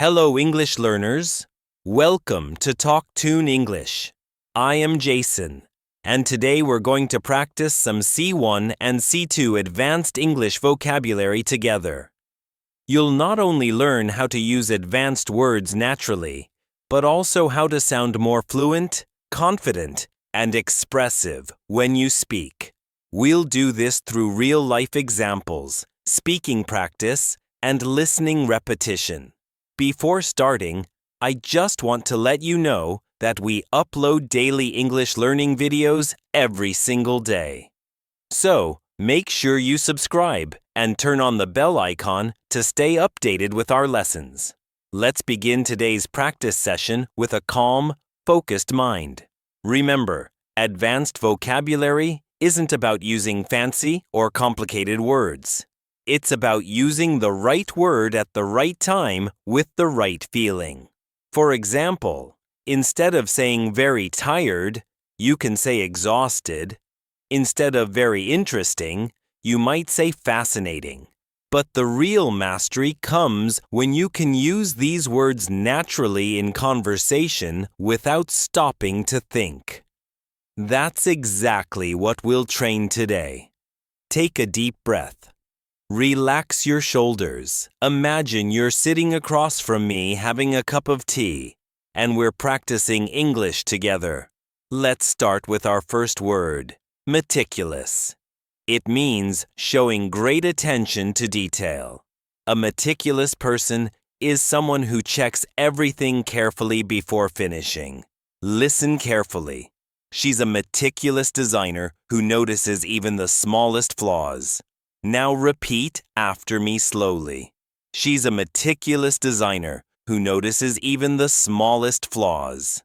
Hello, English learners. Welcome to TalkTune English. I am Jason, and today we're going to practice some C1 and C2 advanced English vocabulary together. You'll not only learn how to use advanced words naturally, but also how to sound more fluent, confident, and expressive when you speak. We'll do this through real-life examples, speaking practice, and listening repetition. Before starting, I just want to let you know that we upload daily English learning videos every single day. So, make sure you subscribe and turn on the bell icon to stay updated with our lessons. Let's begin today's practice session with a calm, focused mind. Remember, advanced vocabulary isn't about using fancy or complicated words. It's about using the right word at the right time with the right feeling. For example, instead of saying very tired, you can say exhausted. Instead of very interesting, you might say fascinating. But the real mastery comes when you can use these words naturally in conversation without stopping to think. That's exactly what we'll train today. Take a deep breath. Relax your shoulders. Imagine you're sitting across from me having a cup of tea, and we're practicing English together. Let's start with our first word, meticulous. It means showing great attention to detail. A meticulous person is someone who checks everything carefully before finishing. Listen carefully. She's a meticulous designer who notices even the smallest flaws. Now repeat after me slowly. She's a meticulous designer who notices even the smallest flaws.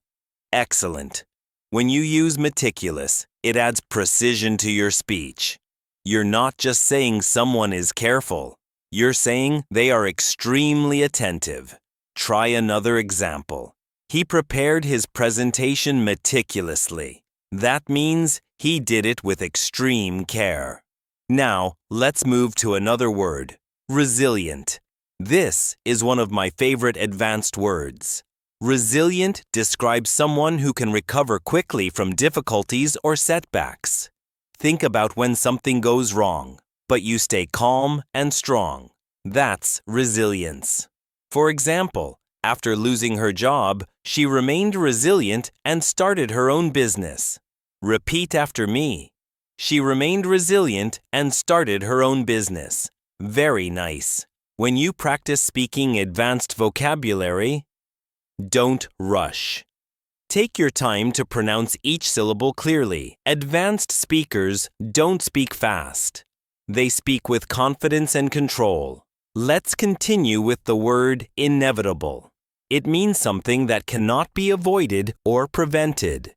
Excellent. When you use meticulous, it adds precision to your speech. You're not just saying someone is careful. You're saying they are extremely attentive. Try another example. He prepared his presentation meticulously. That means he did it with extreme care. Now, let's move to another word, resilient. This is one of my favorite advanced words. Resilient describes someone who can recover quickly from difficulties or setbacks. Think about when something goes wrong, but you stay calm and strong. That's resilience. For example, after losing her job, she remained resilient and started her own business. Repeat after me. She remained resilient and started her own business. Very nice. When you practice speaking advanced vocabulary, don't rush. Take your time to pronounce each syllable clearly. Advanced speakers don't speak fast. They speak with confidence and control. Let's continue with the word inevitable. It means something that cannot be avoided or prevented.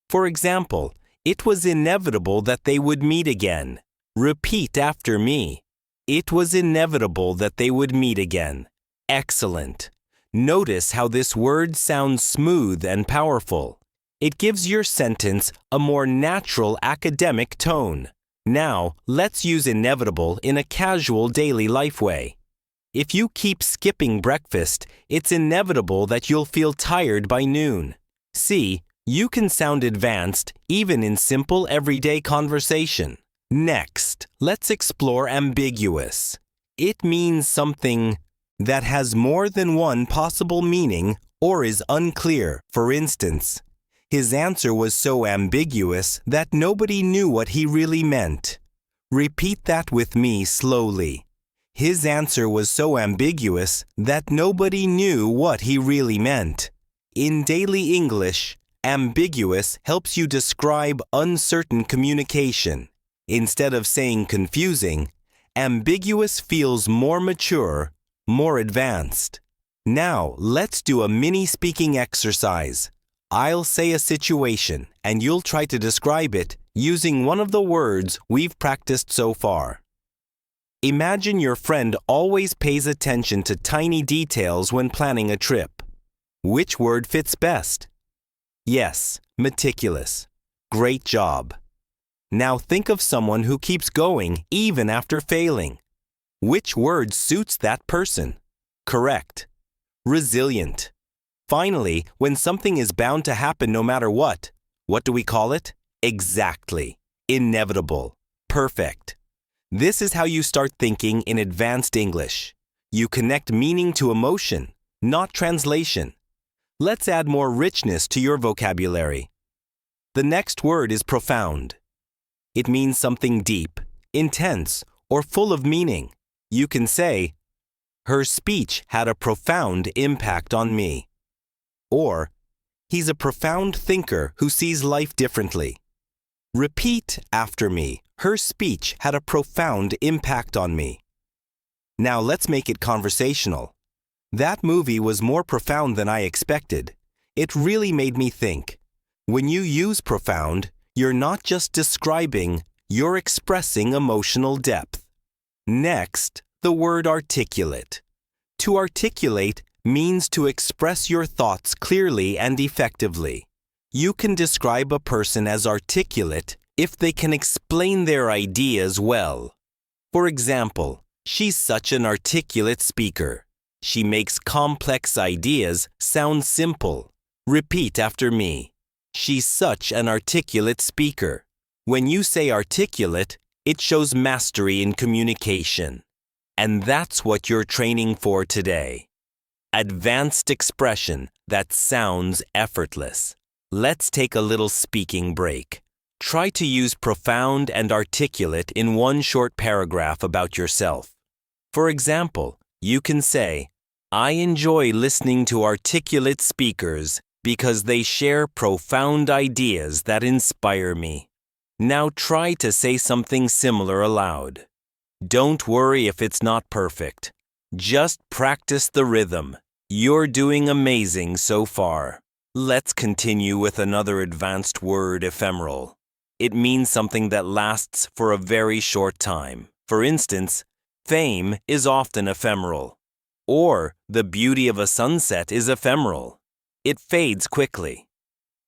For example, it was inevitable that they would meet again. Repeat after me. It was inevitable that they would meet again. Excellent. Notice how this word sounds smooth and powerful. It gives your sentence a more natural academic tone. Now, let's use inevitable in a casual daily life way. If you keep skipping breakfast, it's inevitable that you'll feel tired by noon. See, you can sound advanced even in simple everyday conversation. Next, let's explore ambiguous. It means something that has more than one possible meaning or is unclear. For instance, his answer was so ambiguous that nobody knew what he really meant. Repeat that with me slowly. His answer was so ambiguous that nobody knew what he really meant. In daily English, ambiguous helps you describe uncertain communication. Instead of saying confusing, ambiguous feels more mature, more advanced. Now, let's do a mini speaking exercise. I'll say a situation, and you'll try to describe it using one of the words we've practiced so far. Imagine your friend always pays attention to tiny details when planning a trip. Which word fits best? Yes, meticulous. Great job. Now think of someone who keeps going even after failing. Which word suits that person? Correct. Resilient. Finally, when something is bound to happen no matter what do we call it? Exactly. Inevitable. Perfect. This is how you start thinking in advanced English. You connect meaning to emotion, not translation. Let's add more richness to your vocabulary. The next word is profound. It means something deep, intense, or full of meaning. You can say, her speech had a profound impact on me. Or, he's a profound thinker who sees life differently. Repeat after me. Her speech had a profound impact on me. Now let's make it conversational. That movie was more profound than I expected. It really made me think. When you use profound, you're not just describing, you're expressing emotional depth. Next, the word articulate. To articulate means to express your thoughts clearly and effectively. You can describe a person as articulate if they can explain their ideas well. For example, she's such an articulate speaker. She makes complex ideas sound simple. Repeat after me. She's such an articulate speaker. When you say articulate, it shows mastery in communication. And that's what you're training for today. Advanced expression that sounds effortless. Let's take a little speaking break. Try to use profound and articulate in one short paragraph about yourself. For example, you can say, I enjoy listening to articulate speakers because they share profound ideas that inspire me. Now try to say something similar aloud. Don't worry if it's not perfect. Just practice the rhythm. You're doing amazing so far. Let's continue with another advanced word, ephemeral. It means something that lasts for a very short time. For instance, fame is often ephemeral. Or the beauty of a sunset is ephemeral. It fades quickly.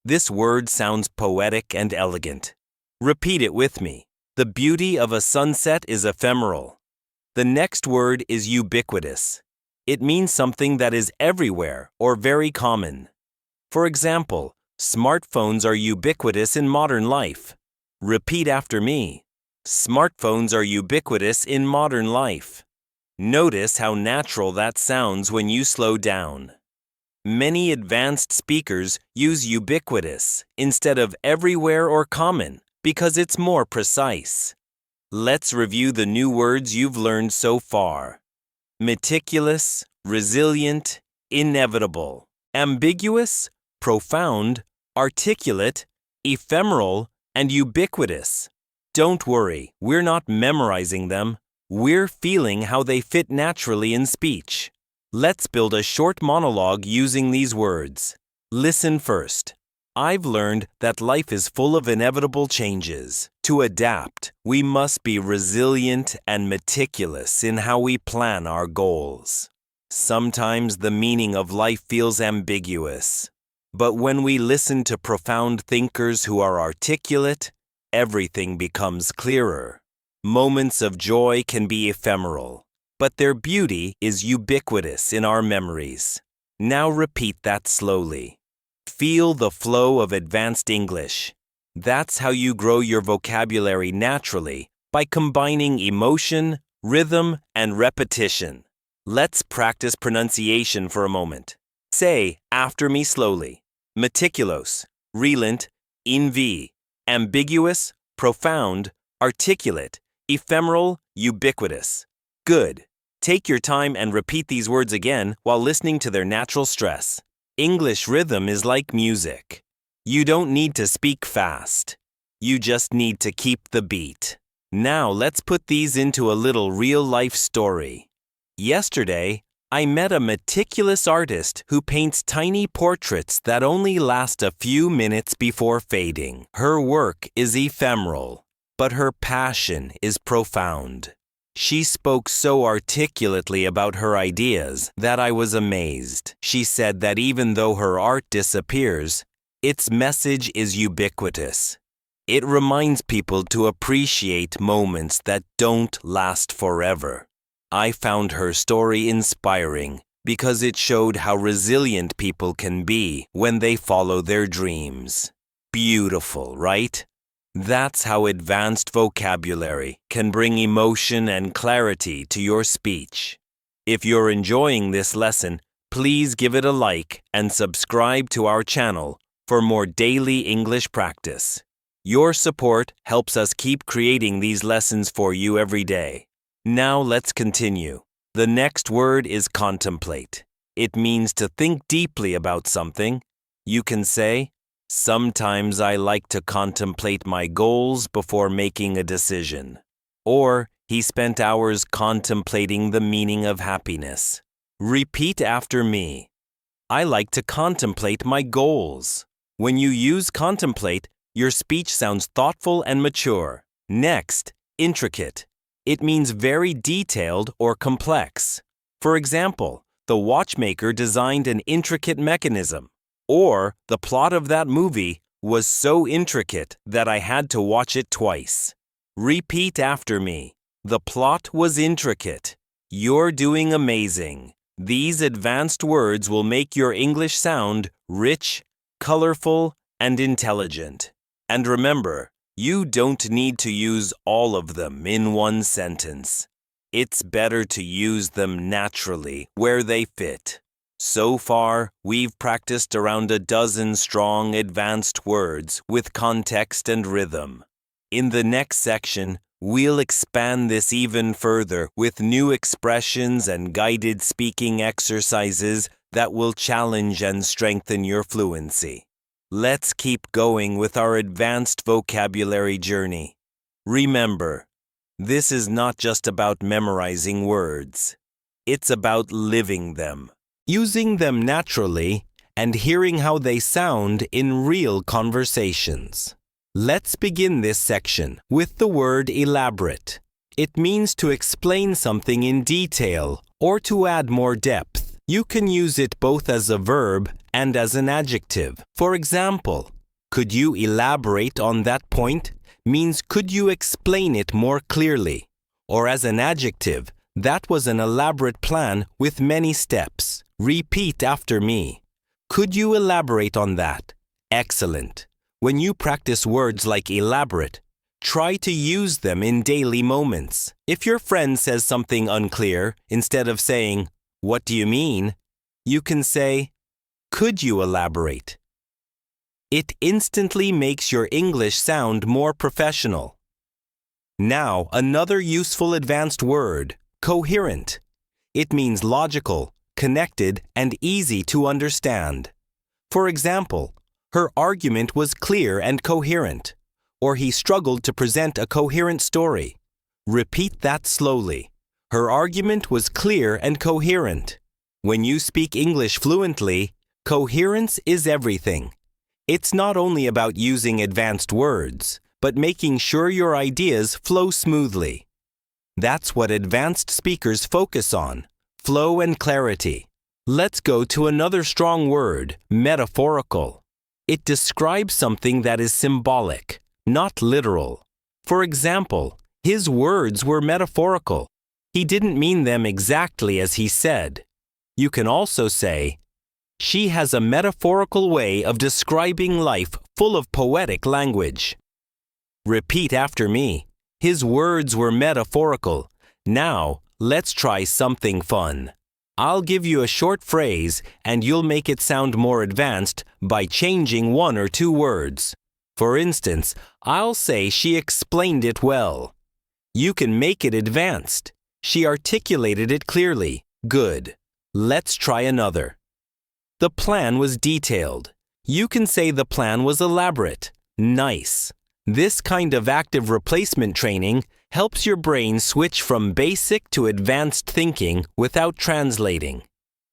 This word sounds poetic and elegant. Repeat it with me. The beauty of a sunset is ephemeral. The next word is ubiquitous. It means something that is everywhere or very common. For example, smartphones are ubiquitous in modern life. Repeat after me. Smartphones are ubiquitous in modern life. Notice how natural that sounds when you slow down. Many advanced speakers use ubiquitous instead of everywhere or common because it's more precise. Let's review the new words you've learned so far. Meticulous, resilient, inevitable, ambiguous, profound, articulate, ephemeral, and ubiquitous. Don't worry, we're not memorizing them. We're feeling how they fit naturally in speech. Let's build a short monologue using these words. Listen first. I've learned that life is full of inevitable changes. To adapt, we must be resilient and meticulous in how we plan our goals. Sometimes the meaning of life feels ambiguous. But when we listen to profound thinkers who are articulate, everything becomes clearer. Moments of joy can be ephemeral, but their beauty is ubiquitous in our memories. Now repeat that slowly. Feel the flow of advanced English. That's how you grow your vocabulary naturally, by combining emotion, rhythm, and repetition. Let's practice pronunciation for a moment. Say after me slowly. Meticulous, relent, inv, ambiguous, profound, articulate, ephemeral, ubiquitous. Good. Take your time and repeat these words again while listening to their natural stress. English rhythm is like music. You don't need to speak fast. You just need to keep the beat. Now let's put these into a little real-life story. Yesterday, I met a meticulous artist who paints tiny portraits that only last a few minutes before fading. Her work is ephemeral, but her passion is profound. She spoke so articulately about her ideas that I was amazed. She said that even though her art disappears, its message is ubiquitous. It reminds people to appreciate moments that don't last forever. I found her story inspiring because it showed how resilient people can be when they follow their dreams. Beautiful, right? That's how advanced vocabulary can bring emotion and clarity to your speech. If you're enjoying this lesson, please give it a like and subscribe to our channel for more daily English practice. Your support helps us keep creating these lessons for you every day. Now let's continue. The next word is contemplate. It means to think deeply about something. You can say, "Sometimes I like to contemplate my goals before making a decision." Or, "He spent hours contemplating the meaning of happiness." Repeat after me. I like to contemplate my goals. When you use contemplate, your speech sounds thoughtful and mature. Next, intricate. It means very detailed or complex. For example, the watchmaker designed an intricate mechanism. Or, the plot of that movie was so intricate that I had to watch it twice. Repeat after me. The plot was intricate. You're doing amazing. These advanced words will make your English sound rich, colorful, and intelligent. And remember, you don't need to use all of them in one sentence. It's better to use them naturally where they fit. So far, we've practiced around a dozen strong advanced words with context and rhythm. In the next section, we'll expand this even further with new expressions and guided speaking exercises that will challenge and strengthen your fluency. Let's keep going with our advanced vocabulary journey. Remember, this is not just about memorizing words. It's about living them, using them naturally, and hearing how they sound in real conversations. Let's begin this section with the word elaborate. It means to explain something in detail or to add more depth. You can use it both as a verb and as an adjective. For example, "Could you elaborate on that point?" means could you explain it more clearly? Or as an adjective, "That was an elaborate plan with many steps." Repeat after me. Could you elaborate on that? Excellent. When you practice words like elaborate, try to use them in daily moments. If your friend says something unclear, instead of saying, "What do you mean?" you can say, "Could you elaborate?" It instantly makes your English sound more professional. Now, another useful advanced word, coherent. It means logical, connected, and easy to understand. For example, her argument was clear and coherent, or he struggled to present a coherent story. Repeat that slowly. Her argument was clear and coherent. When you speak English fluently, coherence is everything. It's not only about using advanced words, but making sure your ideas flow smoothly. That's what advanced speakers focus on, flow and clarity. Let's go to another strong word, metaphorical. It describes something that is symbolic, not literal. For example, his words were metaphorical. He didn't mean them exactly as he said. You can also say, "She has a metaphorical way of describing life full of poetic language." Repeat after me. His words were metaphorical. Now, let's try something fun. I'll give you a short phrase and you'll make it sound more advanced by changing one or two words. For instance, I'll say she explained it well. You can make it advanced. She articulated it clearly. Good. Let's try another. The plan was detailed. You can say the plan was elaborate. Nice. This kind of active replacement training helps your brain switch from basic to advanced thinking without translating.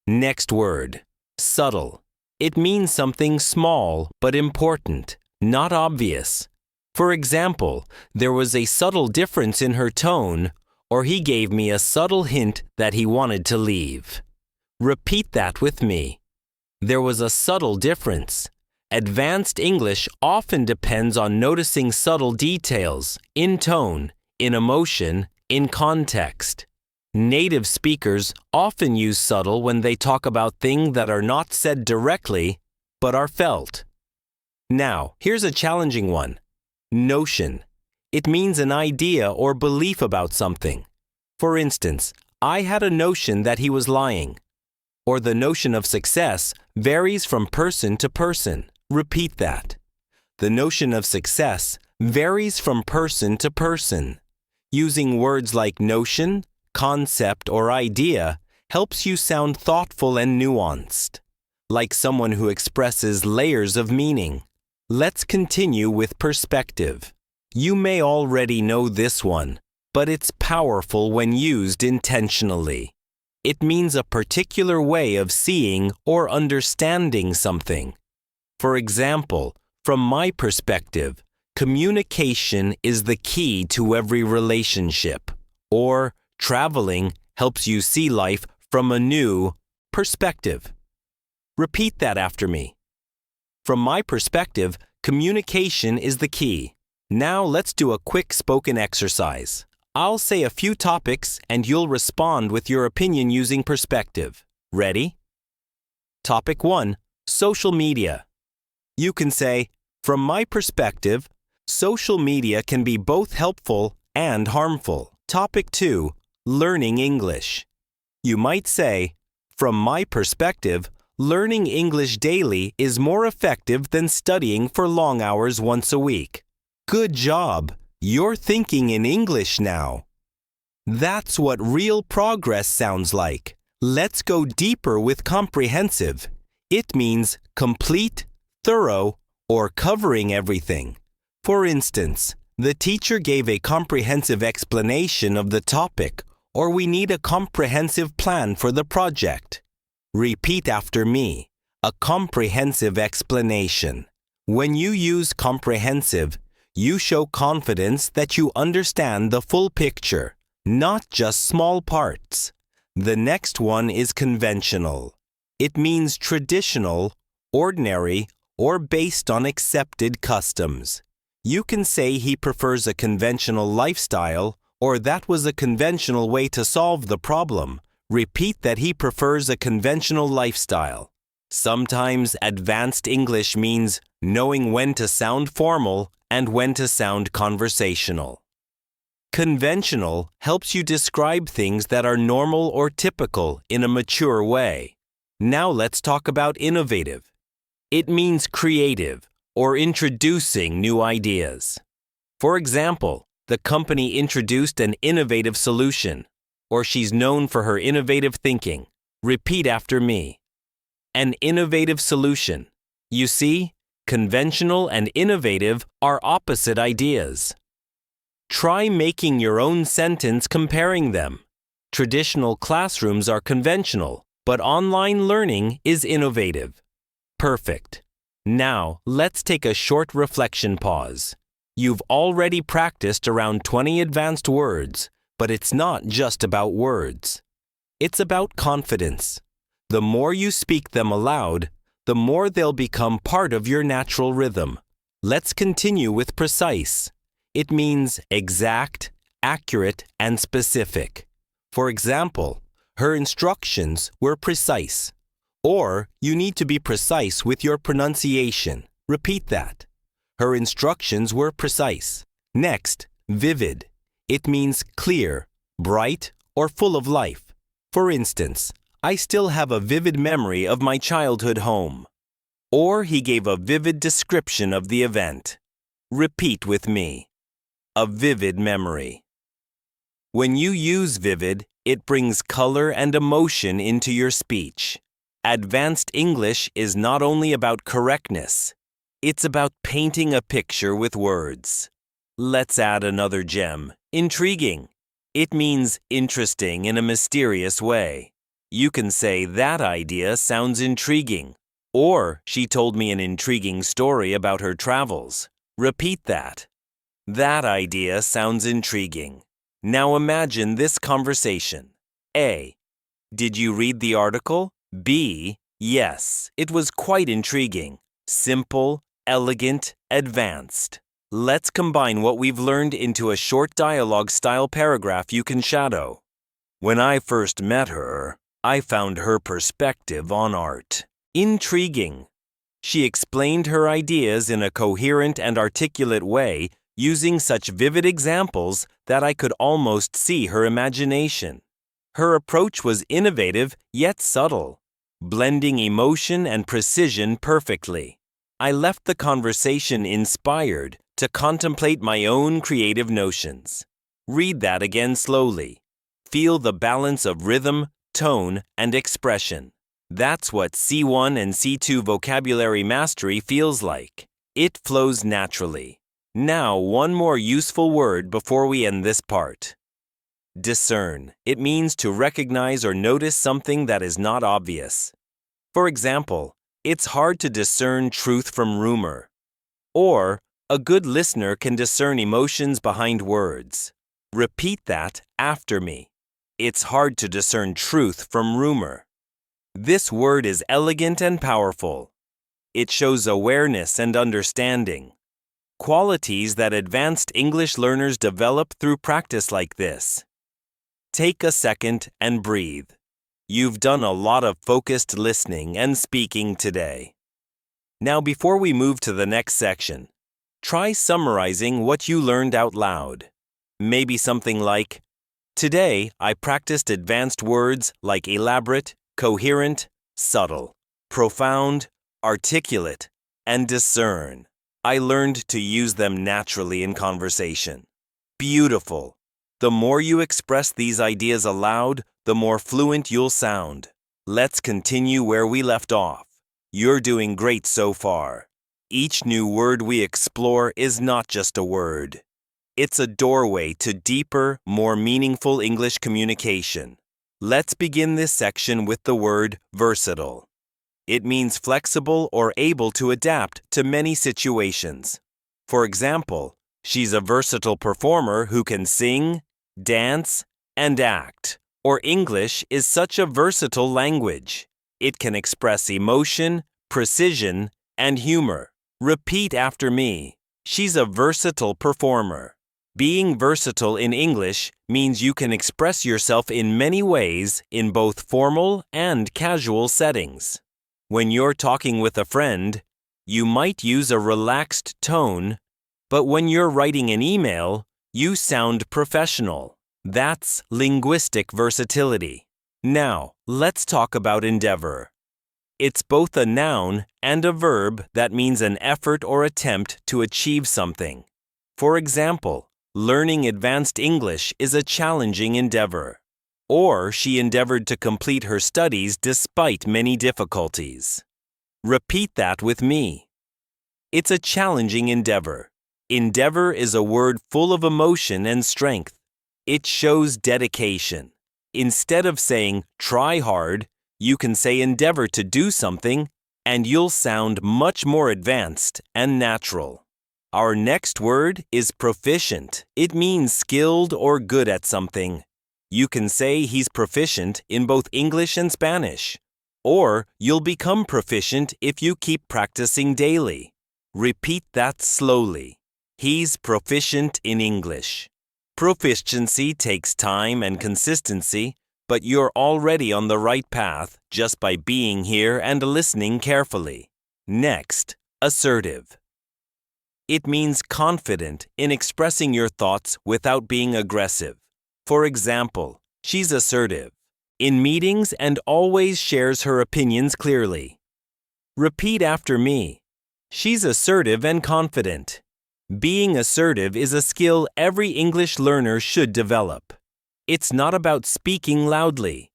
Next word, subtle. It means something small but important, not obvious. For example, there was a subtle difference in her tone, or he gave me a subtle hint that he wanted to leave. Repeat that with me. There was a subtle difference. Advanced English often depends on noticing subtle details in tone, in emotion, in context. Native speakers often use subtle when they talk about things that are not said directly, but are felt. Now, here's a challenging one. Notion. It means an idea or belief about something. For instance, I had a notion that he was lying. Or the notion of success varies from person to person. Repeat that. The notion of success varies from person to person. Using words like notion, concept, or idea helps you sound thoughtful and nuanced, like someone who expresses layers of meaning. Let's continue with perspective. You may already know this one, but it's powerful when used intentionally. It means a particular way of seeing or understanding something. For example, from my perspective, communication is the key to every relationship. Or traveling helps you see life from a new perspective. Repeat that after me. From my perspective, communication is the key. Now let's do a quick spoken exercise. I'll say a few topics and you'll respond with your opinion using perspective. Ready? Topic 1. Social media. You can say, from my perspective, social media can be both helpful and harmful. Topic 2. Learning English. You might say, from my perspective, learning English daily is more effective than studying for long hours once a week. Good job! You're thinking in English now. That's what real progress sounds like. Let's go deeper with comprehensive. It means complete, thorough, or covering everything. For instance, the teacher gave a comprehensive explanation of the topic, or we need a comprehensive plan for the project. Repeat after me. A comprehensive explanation. When you use comprehensive, you show confidence that you understand the full picture, not just small parts. The next one is conventional. It means traditional, ordinary, or based on accepted customs. You can say he prefers a conventional lifestyle, or that was a conventional way to solve the problem. Repeat that he prefers a conventional lifestyle. Sometimes advanced English means knowing when to sound formal and when to sound conversational. Conventional helps you describe things that are normal or typical in a mature way. Now let's talk about innovative. It means creative or introducing new ideas. For example, the company introduced an innovative solution, or she's known for her innovative thinking. Repeat after me. An innovative solution. You see, conventional and innovative are opposite ideas. Try making your own sentence comparing them. Traditional classrooms are conventional, but online learning is innovative. Perfect. Now, let's take a short reflection pause. You've already practiced around 20 advanced words, but it's not just about words. It's about confidence. The more you speak them aloud, the more they'll become part of your natural rhythm. Let's continue with precise. It means exact, accurate, and specific. For example, her instructions were precise. Or you need to be precise with your pronunciation. Repeat that. Her instructions were precise. Next, vivid. It means clear, bright, or full of life. For instance, I still have a vivid memory of my childhood home. Or he gave a vivid description of the event. Repeat with me. A vivid memory. When you use vivid, it brings color and emotion into your speech. Advanced English is not only about correctness, it's about painting a picture with words. Let's add another gem. Intriguing. It means interesting in a mysterious way. You can say that idea sounds intriguing. Or she told me an intriguing story about her travels. Repeat that. That idea sounds intriguing. Now imagine this conversation. A. Did you read the article? B. Yes, it was quite intriguing. Simple, elegant, advanced. Let's combine what we've learned into a short dialogue-style paragraph you can shadow. When I first met her, I found her perspective on art intriguing. She explained her ideas in a coherent and articulate way, using such vivid examples that I could almost see her imagination. Her approach was innovative yet subtle, blending emotion and precision perfectly. I left the conversation inspired to contemplate my own creative notions. Read that again slowly. Feel the balance of rhythm, tone, and expression. That's what C1 and C2 vocabulary mastery feels like. It flows naturally. Now, one more useful word before we end this part. Discern. It means to recognize or notice something that is not obvious. For example, it's hard to discern truth from rumor. Or, a good listener can discern emotions behind words. Repeat that after me. It's hard to discern truth from rumor. This word is elegant and powerful. It shows awareness and understanding, qualities that advanced English learners develop through practice like this. Take a second and breathe. You've done a lot of focused listening and speaking today. Now, before we move to the next section, try summarizing what you learned out loud. Maybe something like, today I practiced advanced words like elaborate, coherent, subtle, profound, articulate, and discern. I learned to use them naturally in conversation. Beautiful. The more you express these ideas aloud, the more fluent you'll sound. Let's continue where we left off. You're doing great so far. Each new word we explore is not just a word. It's a doorway to deeper, more meaningful English communication. Let's begin this section with the word versatile. It means flexible or able to adapt to many situations. For example, she's a versatile performer who can sing, dance, and act. Or English is such a versatile language. It can express emotion, precision, and humor. Repeat after me. She's a versatile performer. Being versatile in English means you can express yourself in many ways in both formal and casual settings. When you're talking with a friend, you might use a relaxed tone, but when you're writing an email, you sound professional. That's linguistic versatility. Now, let's talk about endeavor. It's both a noun and a verb that means an effort or attempt to achieve something. For example, learning advanced English is a challenging endeavor. Or she endeavored to complete her studies despite many difficulties. Repeat that with me. It's a challenging endeavor. Endeavor is a word full of emotion and strength. It shows dedication. Instead of saying try hard, you can say endeavor to do something, and you'll sound much more advanced and natural. Our next word is proficient. It means skilled or good at something. You can say he's proficient in both English and Spanish. Or you'll become proficient if you keep practicing daily. Repeat that slowly. He's proficient in English. Proficiency takes time and consistency, but you're already on the right path just by being here and listening carefully. Next, assertive. It means confident in expressing your thoughts without being aggressive. For example, she's assertive in meetings and always shares her opinions clearly. Repeat after me. She's assertive and confident. Being assertive is a skill every English learner should develop. It's not about speaking loudly.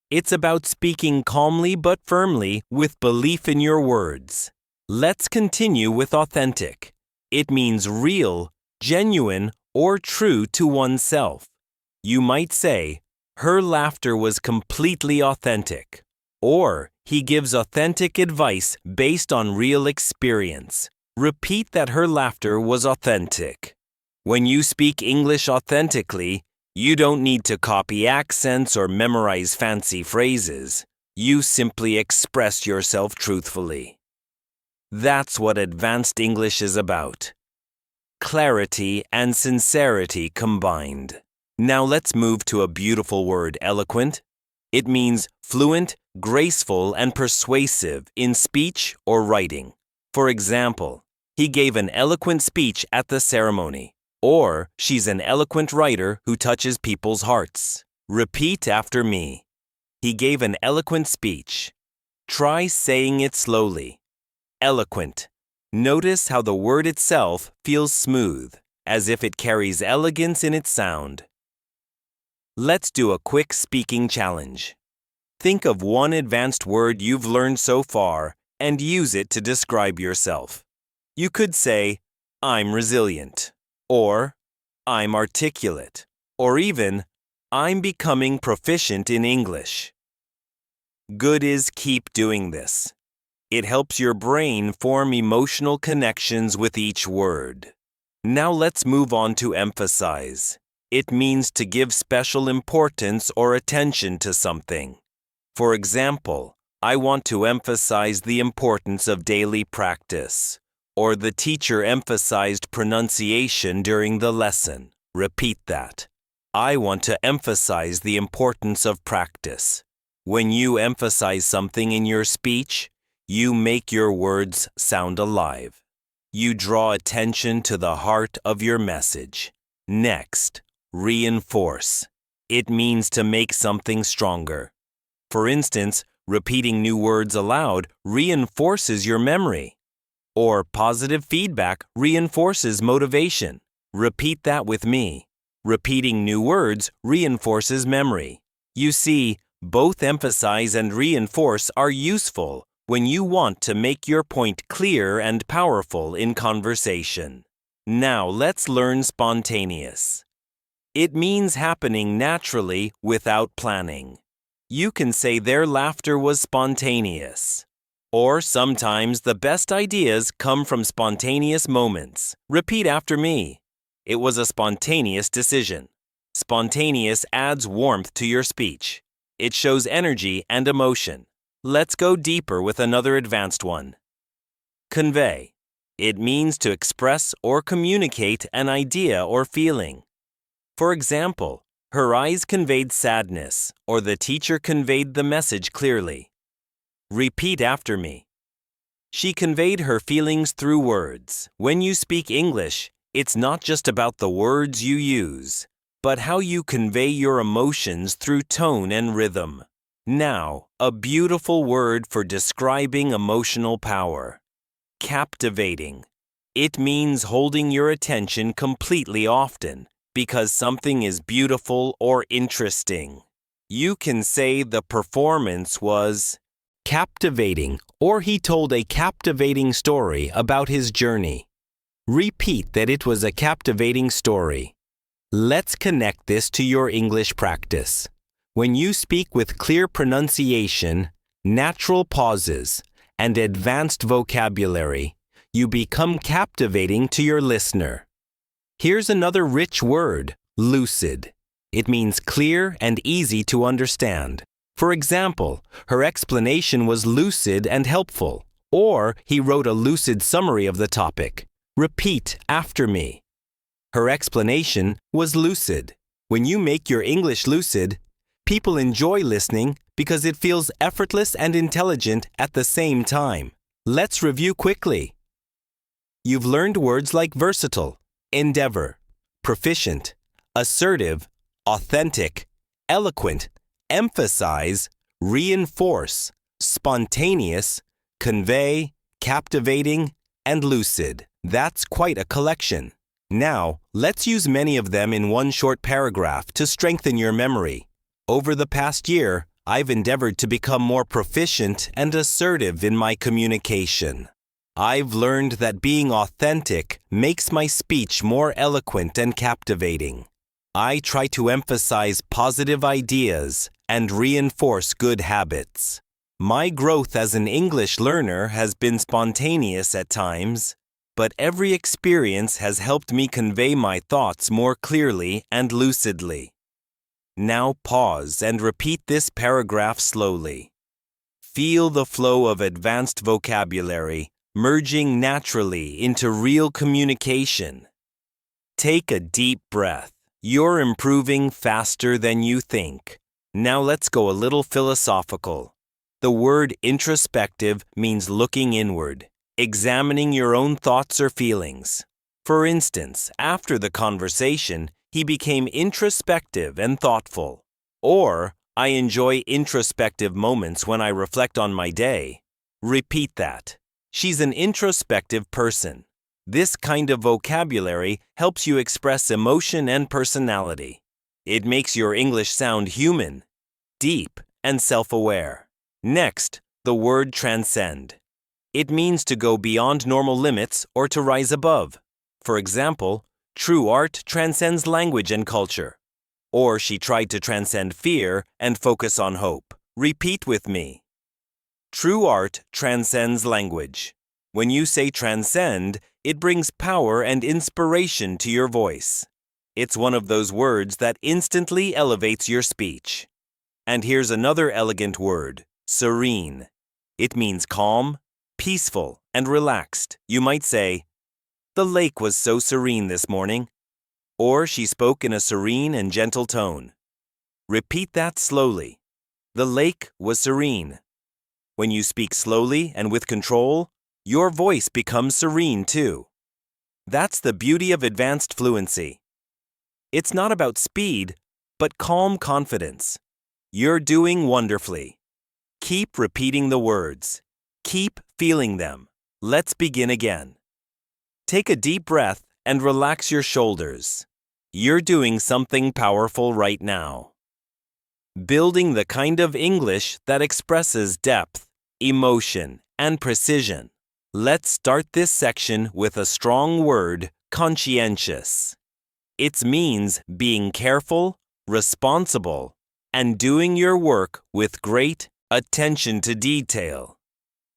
It's about speaking calmly but firmly with belief in your words. Let's continue with authentic. It means real, genuine, or true to oneself. You might say, her laughter was completely authentic. Or, he gives authentic advice based on real experience. Repeat that her laughter was authentic. When you speak English authentically, you don't need to copy accents or memorize fancy phrases. You simply express yourself truthfully. That's what advanced English is about. Clarity and sincerity combined. Now let's move to a beautiful word, eloquent. It means fluent, graceful, and persuasive in speech or writing. For example, he gave an eloquent speech at the ceremony. Or, she's an eloquent writer who touches people's hearts. Repeat after me. He gave an eloquent speech. Try saying it slowly. Eloquent. Notice how the word itself feels smooth, as if it carries elegance in its sound. Let's do a quick speaking challenge. Think of one advanced word you've learned so far and use it to describe yourself. You could say, I'm resilient, or I'm articulate, or even, I'm becoming proficient in English. Good is keep doing this. It helps your brain form emotional connections with each word. Now let's move on to emphasize. It means to give special importance or attention to something. For example, I want to emphasize the importance of daily practice, or the teacher emphasized pronunciation during the lesson. Repeat that. I want to emphasize the importance of practice. When you emphasize something in your speech, you make your words sound alive. You draw attention to the heart of your message. Next, reinforce. It means to make something stronger. For instance, repeating new words aloud reinforces your memory. Or positive feedback reinforces motivation. Repeat that with me. Repeating new words reinforces memory. You see, both emphasize and reinforce are useful when you want to make your point clear and powerful in conversation. Now let's learn spontaneous. It means happening naturally without planning. You can say their laughter was spontaneous. Or sometimes the best ideas come from spontaneous moments. Repeat after me. It was a spontaneous decision. Spontaneous adds warmth to your speech. It shows energy and emotion. Let's go deeper with another advanced one. Convey. It means to express or communicate an idea or feeling. For example, her eyes conveyed sadness, or the teacher conveyed the message clearly. Repeat after me. She conveyed her feelings through words. When you speak English, it's not just about the words you use, but how you convey your emotions through tone and rhythm. Now, a beautiful word for describing emotional power. Captivating. It means holding your attention completely often, because something is beautiful or interesting. You can say the performance was captivating, or he told a captivating story about his journey. Repeat that it was a captivating story. Let's connect this to your English practice. When you speak with clear pronunciation, natural pauses, and advanced vocabulary, you become captivating to your listener. Here's another rich word, lucid. It means clear and easy to understand. For example, her explanation was lucid and helpful, or he wrote a lucid summary of the topic. Repeat after me. Her explanation was lucid. When you make your English lucid, people enjoy listening because it feels effortless and intelligent at the same time. Let's review quickly. You've learned words like versatile, endeavor, proficient, assertive, authentic, eloquent, emphasize, reinforce, spontaneous, convey, captivating, and lucid. That's quite a collection. Now, let's use many of them in one short paragraph to strengthen your memory. Over the past year, I've endeavored to become more proficient and assertive in my communication. I've learned that being authentic makes my speech more eloquent and captivating. I try to emphasize positive ideas and reinforce good habits. My growth as an English learner has been spontaneous at times, but every experience has helped me convey my thoughts more clearly and lucidly. Now pause and repeat this paragraph slowly. Feel the flow of advanced vocabulary merging naturally into real communication. Take a deep breath You're improving faster than you think. Now let's go a little philosophical. The word introspective means looking inward, examining your own thoughts or feelings. For instance, after the conversation, he became introspective and thoughtful. Or, I enjoy introspective moments when I reflect on my day. Repeat that. She's an introspective person. This kind of vocabulary helps you express emotion and personality. It makes your English sound human, deep, and self-aware. Next, the word transcend. It means to go beyond normal limits or to rise above. For example, true art transcends language and culture. Or she tried to transcend fear and focus on hope. Repeat with me. True art transcends language. When you say transcend, it brings power and inspiration to your voice. It's one of those words that instantly elevates your speech. And here's another elegant word, serene. It means calm, peaceful, and relaxed. You might say, "The lake was so serene this morning." Or she spoke in a serene and gentle tone. Repeat that slowly. The lake was serene. When you speak slowly and with control, your voice becomes serene too. That's the beauty of advanced fluency. It's not about speed, but calm confidence. You're doing wonderfully. Keep repeating the words. Keep feeling them. Let's begin again. Take a deep breath and relax your shoulders. You're doing something powerful right now. Building the kind of English that expresses depth, emotion, and precision. Let's start this section with a strong word, conscientious. It means being careful, responsible, and doing your work with great attention to detail.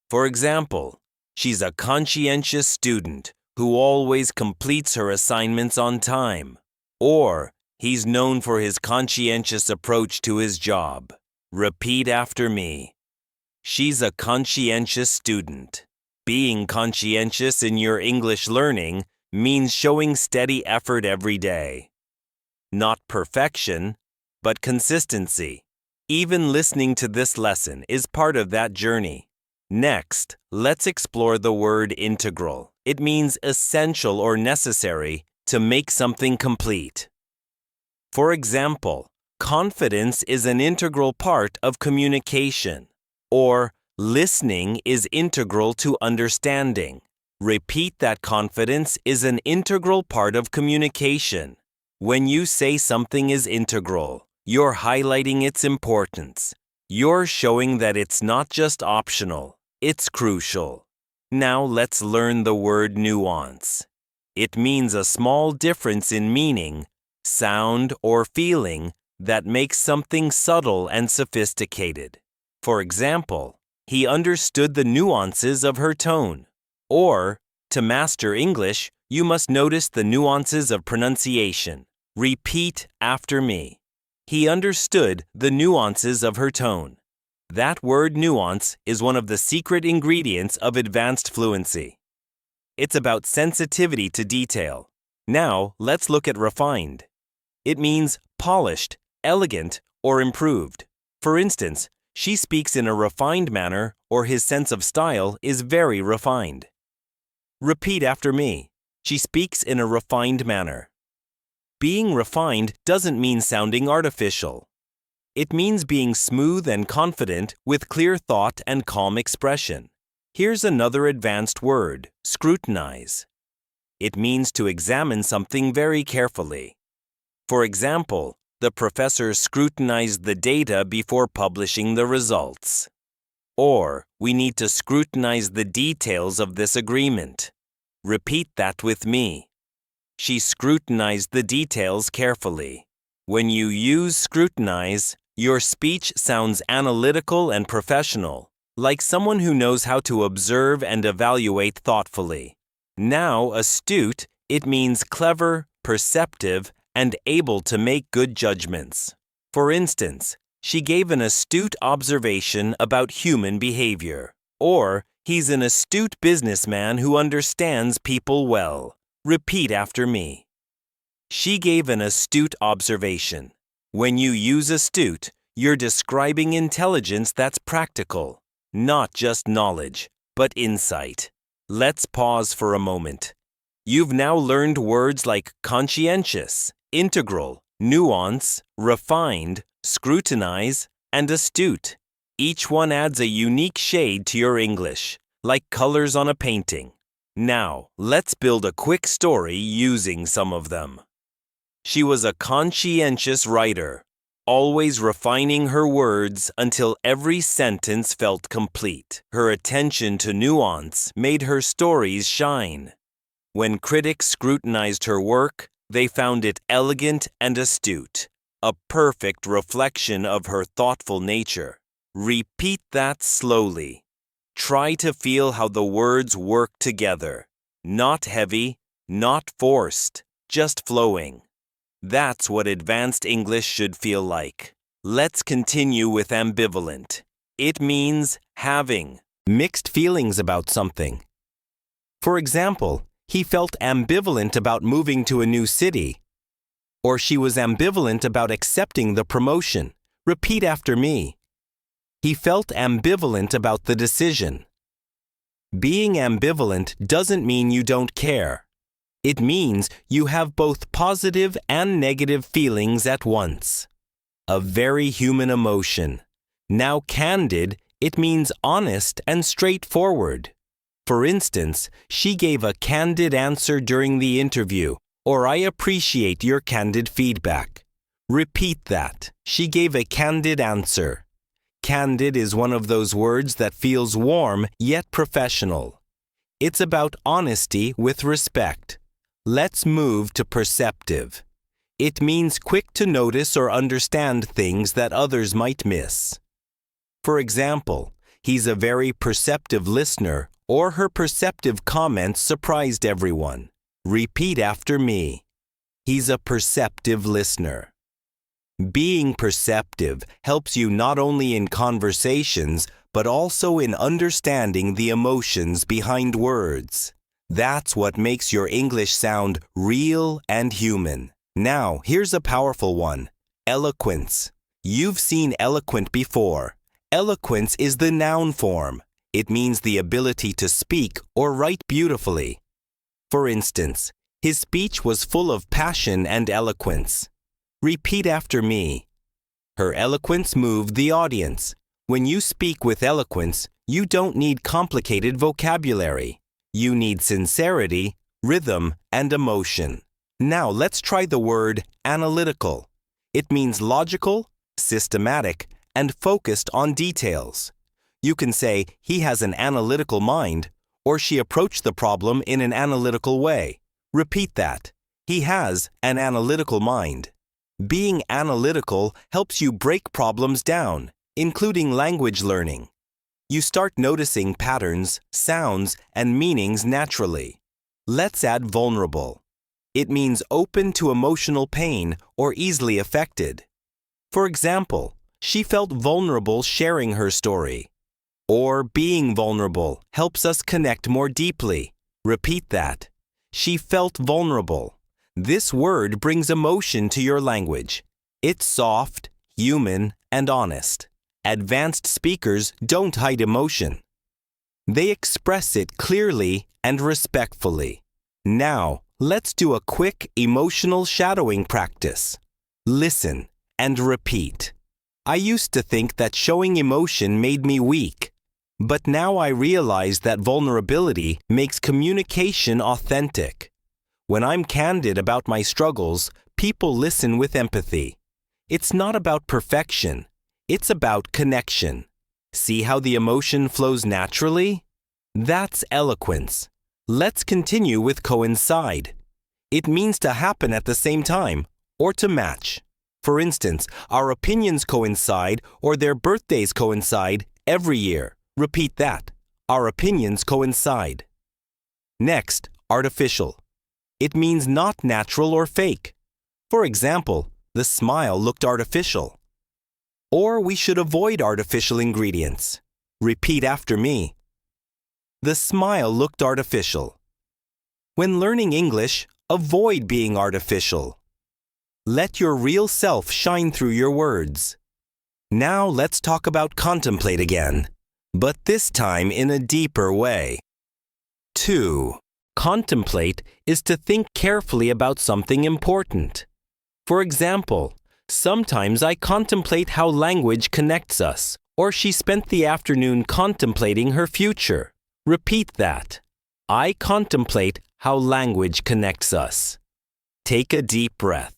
For example, she's a conscientious student who always completes her assignments on time. Or, he's known for his conscientious approach to his job. Repeat after me. She's a conscientious student. Being conscientious in your English learning means showing steady effort every day. Not perfection, but consistency. Even listening to this lesson is part of that journey. Next, let's explore the word integral. It means essential or necessary to make something complete. For example, confidence is an integral part of communication. Or, listening is integral to understanding. Repeat that confidence is an integral part of communication. When you say something is integral, you're highlighting its importance. You're showing that it's not just optional, it's crucial. Now let's learn the word nuance. It means a small difference in meaning, sound, or feeling that makes something subtle and sophisticated. For example, he understood the nuances of her tone. Or, to master English, you must notice the nuances of pronunciation. Repeat after me. He understood the nuances of her tone. That word nuance is one of the secret ingredients of advanced fluency. It's about sensitivity to detail. Now, let's look at refined. It means polished, elegant, or improved. For instance, she speaks in a refined manner, or his sense of style is very refined. Repeat after me. She speaks in a refined manner. Being refined doesn't mean sounding artificial. It means being smooth and confident with clear thought and calm expression. Here's another advanced word, scrutinize. It means to examine something very carefully. For example, the professor scrutinized the data before publishing the results. Or, we need to scrutinize the details of this agreement. Repeat that with me. She scrutinized the details carefully. When you use scrutinize, your speech sounds analytical and professional, like someone who knows how to observe and evaluate thoughtfully. Now, astute, it means clever, perceptive, and able to make good judgments. For instance, she gave an astute observation about human behavior. Or, he's an astute businessman who understands people well. Repeat after me. She gave an astute observation. When you use astute, you're describing intelligence that's practical, not just knowledge, but insight. Let's pause for a moment. You've now learned words like conscientious, integral, nuance, refined, scrutinize, and astute. Each one adds a unique shade to your English, like colors on a painting. Now, let's build a quick story using some of them. She was a conscientious writer, always refining her words until every sentence felt complete. Her attention to nuance made her stories shine. When critics scrutinized her work, they found it elegant and astute, a perfect reflection of her thoughtful nature. Repeat that slowly. Try to feel how the words work together. Not heavy, not forced, just flowing. That's what advanced English should feel like. Let's continue with ambivalent. It means having mixed feelings about something. For example, he felt ambivalent about moving to a new city. Or she was ambivalent about accepting the promotion. Repeat after me. He felt ambivalent about the decision. Being ambivalent doesn't mean you don't care. It means you have both positive and negative feelings at once. A very human emotion. Now candid, it means honest and straightforward. For instance, she gave a candid answer during the interview, or I appreciate your candid feedback. Repeat that. She gave a candid answer. Candid is one of those words that feels warm yet professional. It's about honesty with respect. Let's move to perceptive. It means quick to notice or understand things that others might miss. For example, he's a very perceptive listener, or her perceptive comments surprised everyone. Repeat after me. He's a perceptive listener. Being perceptive helps you not only in conversations, but also in understanding the emotions behind words. That's what makes your English sound real and human. Now, here's a powerful one. Eloquence. You've seen eloquent before. Eloquence is the noun form. It means the ability to speak or write beautifully. For instance, his speech was full of passion and eloquence. Repeat after me. Her eloquence moved the audience. When you speak with eloquence, you don't need complicated vocabulary. You need sincerity, rhythm, and emotion. Now let's try the word analytical. It means logical, systematic, and focused on details. You can say he has an analytical mind, or she approached the problem in an analytical way. Repeat that. He has an analytical mind. Being analytical helps you break problems down, including language learning. You start noticing patterns, sounds, and meanings naturally. Let's add vulnerable. It means open to emotional pain or easily affected. For example, she felt vulnerable sharing her story. Or being vulnerable helps us connect more deeply. Repeat that. She felt vulnerable. This word brings emotion to your language. It's soft, human, and honest. Advanced speakers don't hide emotion. They express it clearly and respectfully. Now, let's do a quick emotional shadowing practice. Listen and repeat. I used to think that showing emotion made me weak, but now I realize that vulnerability makes communication authentic. When I'm candid about my struggles, people listen with empathy. It's not about perfection. It's about connection. See how the emotion flows naturally? That's eloquence. Let's continue with coincide. It means to happen at the same time, or to match. For instance, our opinions coincide or their birthdays coincide every year. Repeat that. Our opinions coincide. Next, artificial. It means not natural or fake. For example, the smile looked artificial. Or we should avoid artificial ingredients. Repeat after me. The smile looked artificial. When learning English, avoid being artificial. Let your real self shine through your words. Now let's talk about contemplate again, but this time in a deeper way. 2. Contemplate is to think carefully about something important. For example, sometimes I contemplate how language connects us, or she spent the afternoon contemplating her future. Repeat that. I contemplate how language connects us. Take a deep breath.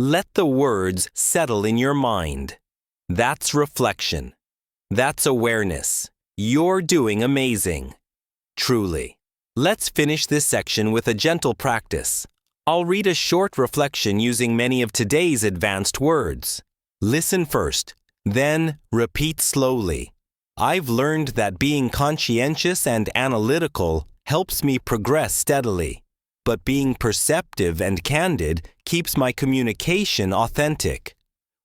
Let the words settle in your mind. That's reflection. That's awareness. You're doing amazing. Truly. Let's finish this section with a gentle practice. I'll read a short reflection using many of today's advanced words. Listen first, then repeat slowly. I've learned that being conscientious and analytical helps me progress steadily, but being perceptive and candid keeps my communication authentic.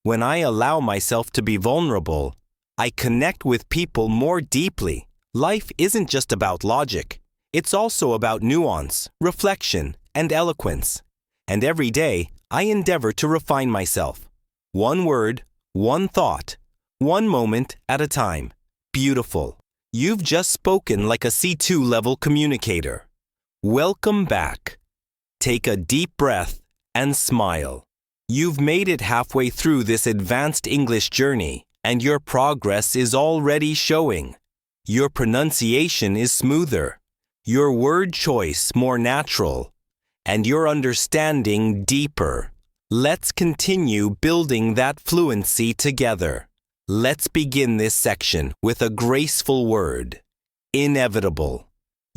When I allow myself to be vulnerable, I connect with people more deeply. Life isn't just about logic. It's also about nuance, reflection, and eloquence. And every day, I endeavor to refine myself. One word, one thought, one moment at a time. Beautiful. You've just spoken like a C2 level communicator. Welcome back. Take a deep breath and smile. You've made it halfway through this advanced English journey, and your progress is already showing. Your pronunciation is smoother, your word choice more natural, and your understanding deeper. Let's continue building that fluency together. Let's begin this section with a graceful word. Inevitable.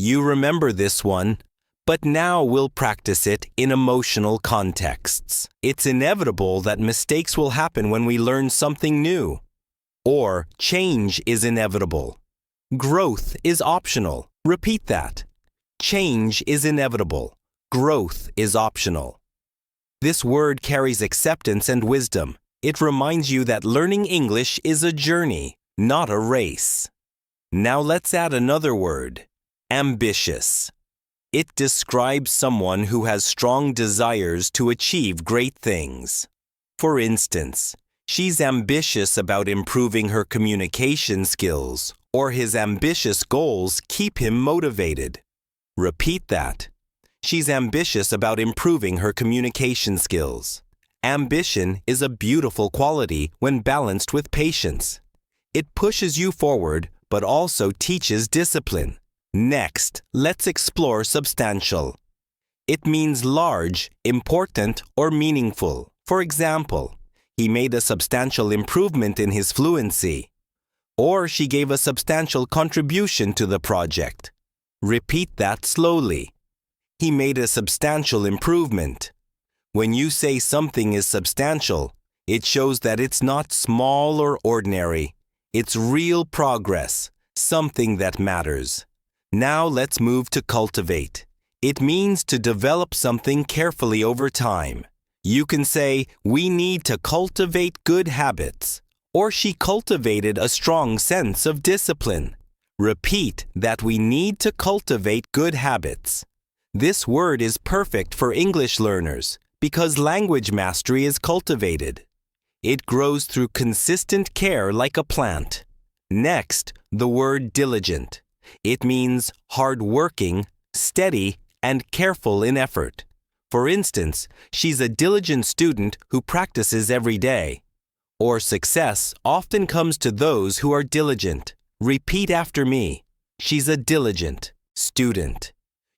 You remember this one, but now we'll practice it in emotional contexts. It's inevitable that mistakes will happen when we learn something new. Or change is inevitable. Growth is optional. Repeat that. Change is inevitable. Growth is optional. This word carries acceptance and wisdom. It reminds you that learning English is a journey, not a race. Now let's add another word. Ambitious. It describes someone who has strong desires to achieve great things. For instance, she's ambitious about improving her communication skills, or his ambitious goals keep him motivated. Repeat that. She's ambitious about improving her communication skills. Ambition is a beautiful quality when balanced with patience. It pushes you forward, but also teaches discipline. Next, let's explore substantial. It means large, important, or meaningful. For example, he made a substantial improvement in his fluency. Or she gave a substantial contribution to the project. Repeat that slowly. He made a substantial improvement. When you say something is substantial, it shows that it's not small or ordinary. It's real progress, something that matters. Now let's move to cultivate. It means to develop something carefully over time. You can say, we need to cultivate good habits, or she cultivated a strong sense of discipline. Repeat that we need to cultivate good habits. This word is perfect for English learners because language mastery is cultivated. It grows through consistent care like a plant. Next, the word diligent. It means hard-working, steady, and careful in effort. For instance, she's a diligent student who practices every day. Or success often comes to those who are diligent. Repeat after me. She's a diligent student.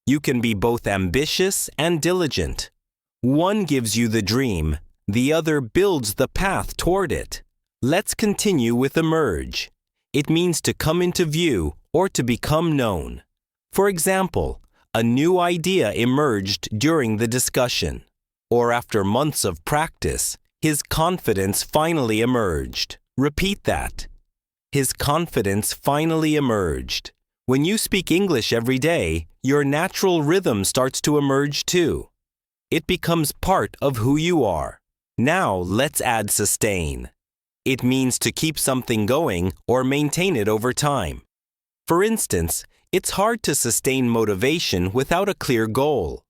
You can be both ambitious and diligent. One gives you the dream, the other builds the path toward it. Let's continue with emerge. It means to come into view or to become known. For example, a new idea emerged during the discussion. Or after months of practice, his confidence finally emerged. Repeat that. His confidence finally emerged. When you speak English every day, your natural rhythm starts to emerge too. It becomes part of who you are. Now let's add sustain. It means to keep something going or maintain it over time. For instance, it's hard to sustain motivation without a clear goal.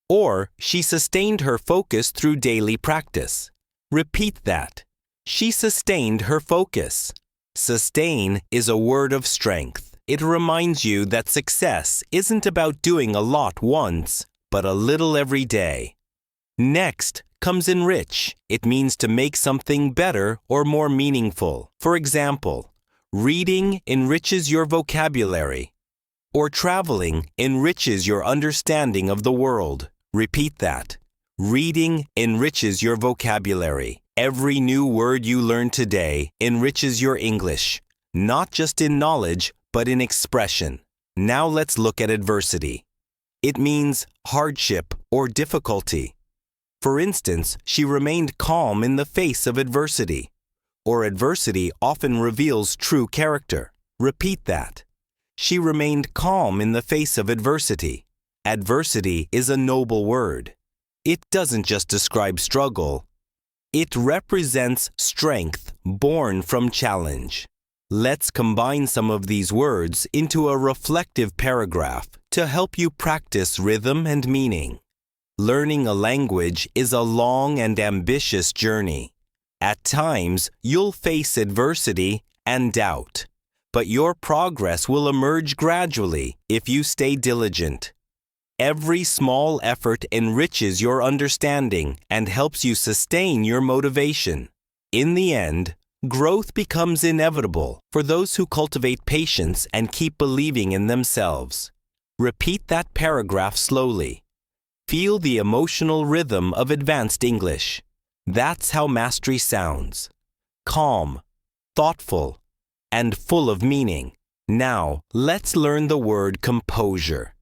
Or, she sustained her focus through daily practice. Repeat that. She sustained her focus. Sustain is a word of strength. It reminds you that success isn't about doing a lot once, but a little every day. Next comes enrich. It means to make something better or more meaningful. For example, reading enriches your vocabulary, or traveling enriches your understanding of the world. Repeat that. Reading enriches your vocabulary. Every new word you learn today enriches your English, not just in knowledge, but in expression. Now let's look at adversity. It means hardship or difficulty. For instance, she remained calm in the face of adversity. Or adversity often reveals true character. Repeat that. She remained calm in the face of adversity. Adversity is a noble word. It doesn't just describe struggle. It represents strength born from challenge. Let's combine some of these words into a reflective paragraph to help you practice rhythm and meaning. Learning a language is a long and ambitious journey. At times, you'll face adversity and doubt, but your progress will emerge gradually if you stay diligent. Every small effort enriches your understanding and helps you sustain your motivation. In the end, growth becomes inevitable for those who cultivate patience and keep believing in themselves. Repeat that paragraph slowly. Feel the emotional rhythm of advanced English. That's how mastery sounds. Calm, thoughtful, and full of meaning. Now, let's learn the word composure.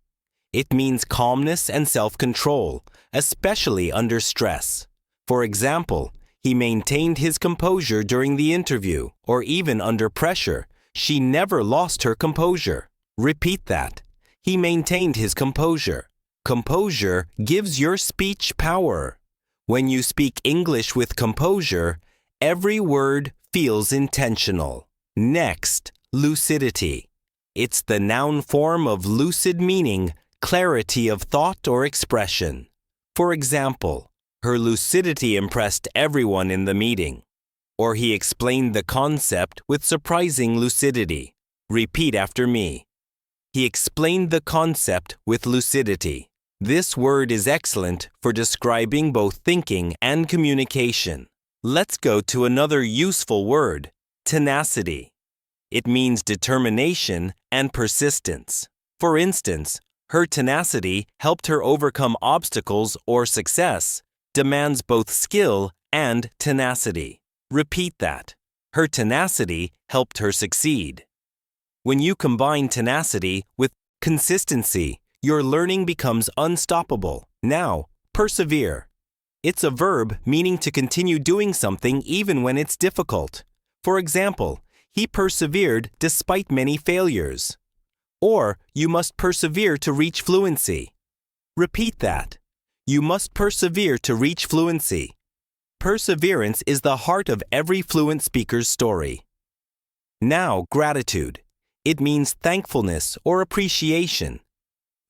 It means calmness and self-control, especially under stress. For example, he maintained his composure during the interview, or even under pressure. She never lost her composure. Repeat that. He maintained his composure. Composure gives your speech power. When you speak English with composure, every word feels intentional. Next, lucidity. It's the noun form of lucid meaning, clarity of thought or expression. For example, her lucidity impressed everyone in the meeting. Or he explained the concept with surprising lucidity. Repeat after me. He explained the concept with lucidity. This word is excellent for describing both thinking and communication. Let's go to another useful word, tenacity. It means determination and persistence. For instance, her tenacity helped her overcome obstacles, or success demands both skill and tenacity. Repeat that. Her tenacity helped her succeed. When you combine tenacity with consistency, your learning becomes unstoppable. Now, persevere. It's a verb meaning to continue doing something even when it's difficult. For example, he persevered despite many failures. Or, you must persevere to reach fluency. Repeat that. You must persevere to reach fluency. Perseverance is the heart of every fluent speaker's story. Now, gratitude. It means thankfulness or appreciation.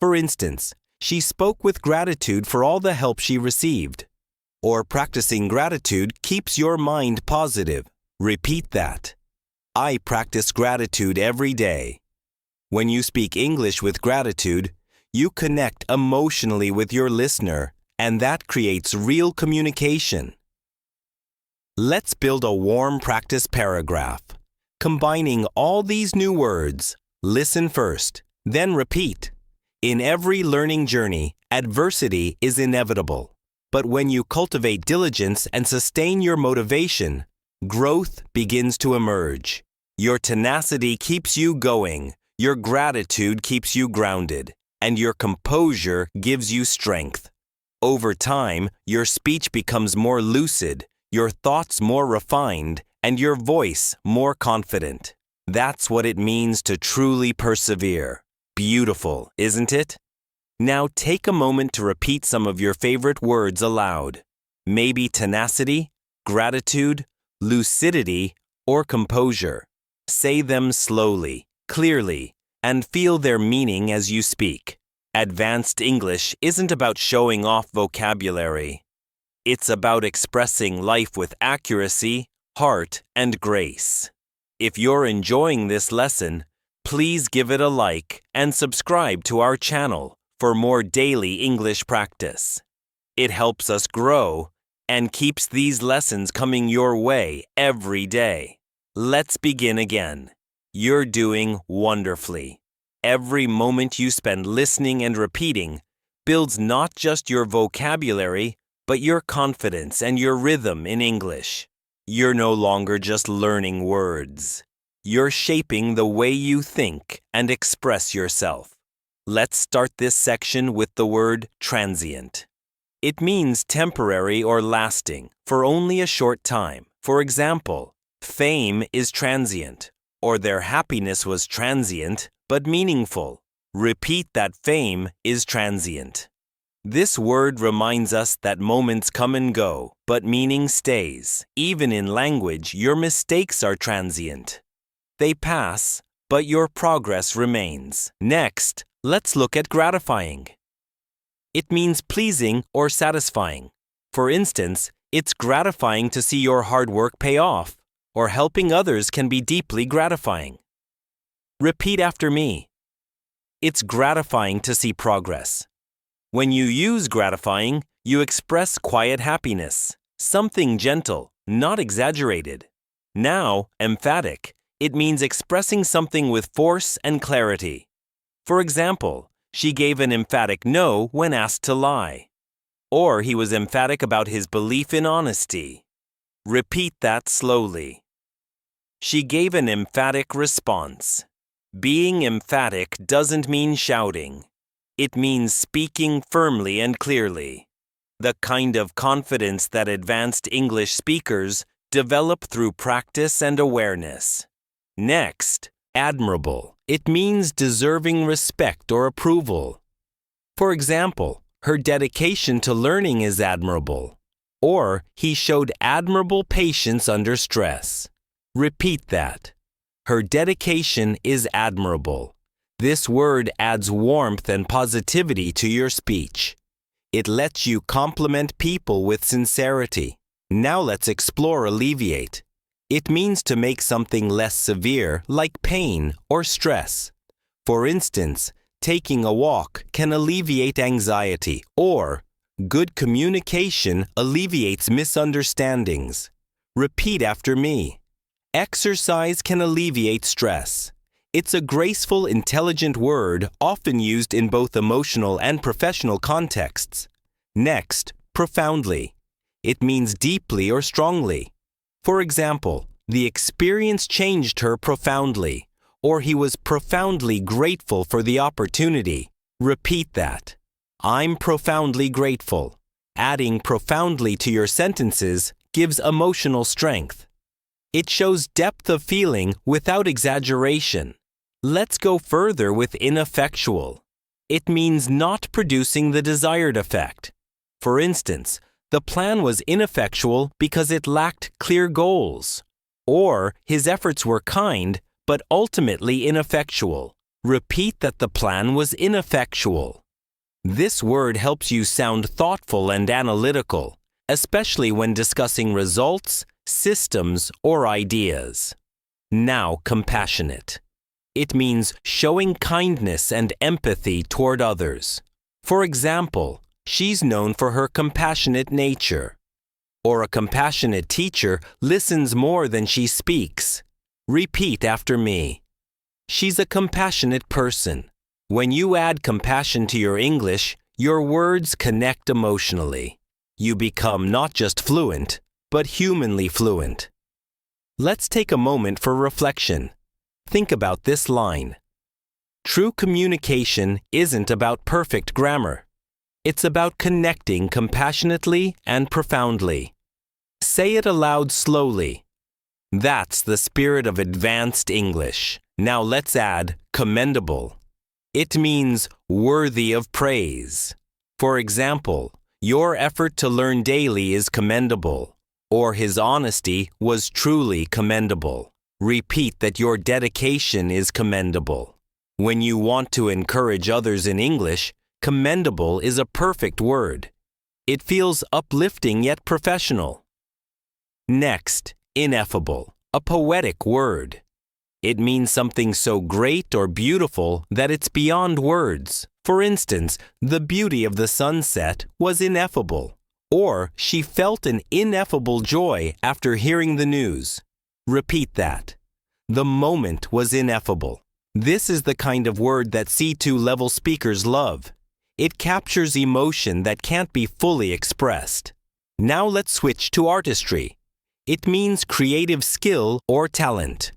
For instance, she spoke with gratitude for all the help she received. Or practicing gratitude keeps your mind positive. Repeat that. I practice gratitude every day. When you speak English with gratitude, you connect emotionally with your listener, and that creates real communication. Let's build a warm practice paragraph. Combining all these new words, listen first, then repeat. In every learning journey, adversity is inevitable. But when you cultivate diligence and sustain your motivation, growth begins to emerge. Your tenacity keeps you going, your gratitude keeps you grounded, and your composure gives you strength. Over time, your speech becomes more lucid, your thoughts more refined, and your voice more confident. That's what it means to truly persevere. Beautiful, isn't it? Now take a moment to repeat some of your favorite words aloud. Maybe tenacity, gratitude, lucidity, or composure. Say them slowly, clearly, and feel their meaning as you speak. Advanced English isn't about showing off vocabulary. It's about expressing life with accuracy, heart, and grace. If you're enjoying this lesson, please give it a like and subscribe to our channel for more daily English practice. It helps us grow and keeps these lessons coming your way every day. Let's begin again. You're doing wonderfully. Every moment you spend listening and repeating builds not just your vocabulary, but your confidence and your rhythm in English. You're no longer just learning words. You're shaping the way you think and express yourself. Let's start this section with the word transient. It means temporary or lasting, for only a short time. For example, fame is transient, or their happiness was transient but meaningful. Repeat that fame is transient. This word reminds us that moments come and go, but meaning stays. Even in language, your mistakes are transient. They pass, but your progress remains. Next, let's look at gratifying. It means pleasing or satisfying. For instance, it's gratifying to see your hard work pay off, or helping others can be deeply gratifying. Repeat after me. It's gratifying to see progress. When you use gratifying, you express quiet happiness, something gentle, not exaggerated. Now, emphatic. It means expressing something with force and clarity. For example, she gave an emphatic no when asked to lie. Or he was emphatic about his belief in honesty. Repeat that slowly. She gave an emphatic response. Being emphatic doesn't mean shouting. It means speaking firmly and clearly. The kind of confidence that advanced English speakers develop through practice and awareness. Next, admirable. It means deserving respect or approval. For example, her dedication to learning is admirable. Or he showed admirable patience under stress. Repeat that. Her dedication is admirable. This word adds warmth and positivity to your speech. It lets you compliment people with sincerity. Now let's explore alleviate. It means to make something less severe, like pain or stress. For instance, taking a walk can alleviate anxiety, or good communication alleviates misunderstandings. Repeat after me. Exercise can alleviate stress. It's a graceful, intelligent word often used in both emotional and professional contexts. Next, profoundly. It means deeply or strongly. For example, the experience changed her profoundly, or he was profoundly grateful for the opportunity. Repeat that. I'm profoundly grateful. Adding profoundly to your sentences gives emotional strength. It shows depth of feeling without exaggeration. Let's go further with ineffectual. It means not producing the desired effect. For instance, the plan was ineffectual because it lacked clear goals. Or his efforts were kind, but ultimately ineffectual. Repeat that the plan was ineffectual. This word helps you sound thoughtful and analytical, especially when discussing results, systems, or ideas. Now, compassionate. It means showing kindness and empathy toward others. For example, she's known for her compassionate nature. Or a compassionate teacher listens more than she speaks. Repeat after me. She's a compassionate person. When you add compassion to your English, your words connect emotionally. You become not just fluent, but humanly fluent. Let's take a moment for reflection. Think about this line. True communication isn't about perfect grammar. It's about connecting compassionately and profoundly. Say it aloud slowly. That's the spirit of advanced English. Now let's add commendable. It means worthy of praise. For example, your effort to learn daily is commendable, or his honesty was truly commendable. Repeat that your dedication is commendable. When you want to encourage others in English, Commendable is a perfect word. It feels uplifting yet professional. Next, ineffable, a poetic word. It means something so great or beautiful that it's beyond words. For instance, the beauty of the sunset was ineffable. Or she felt an ineffable joy after hearing the news. Repeat that. The moment was ineffable. This is the kind of word that C2 level speakers love. It captures emotion that can't be fully expressed. Now let's switch to artistry. It means creative skill or talent.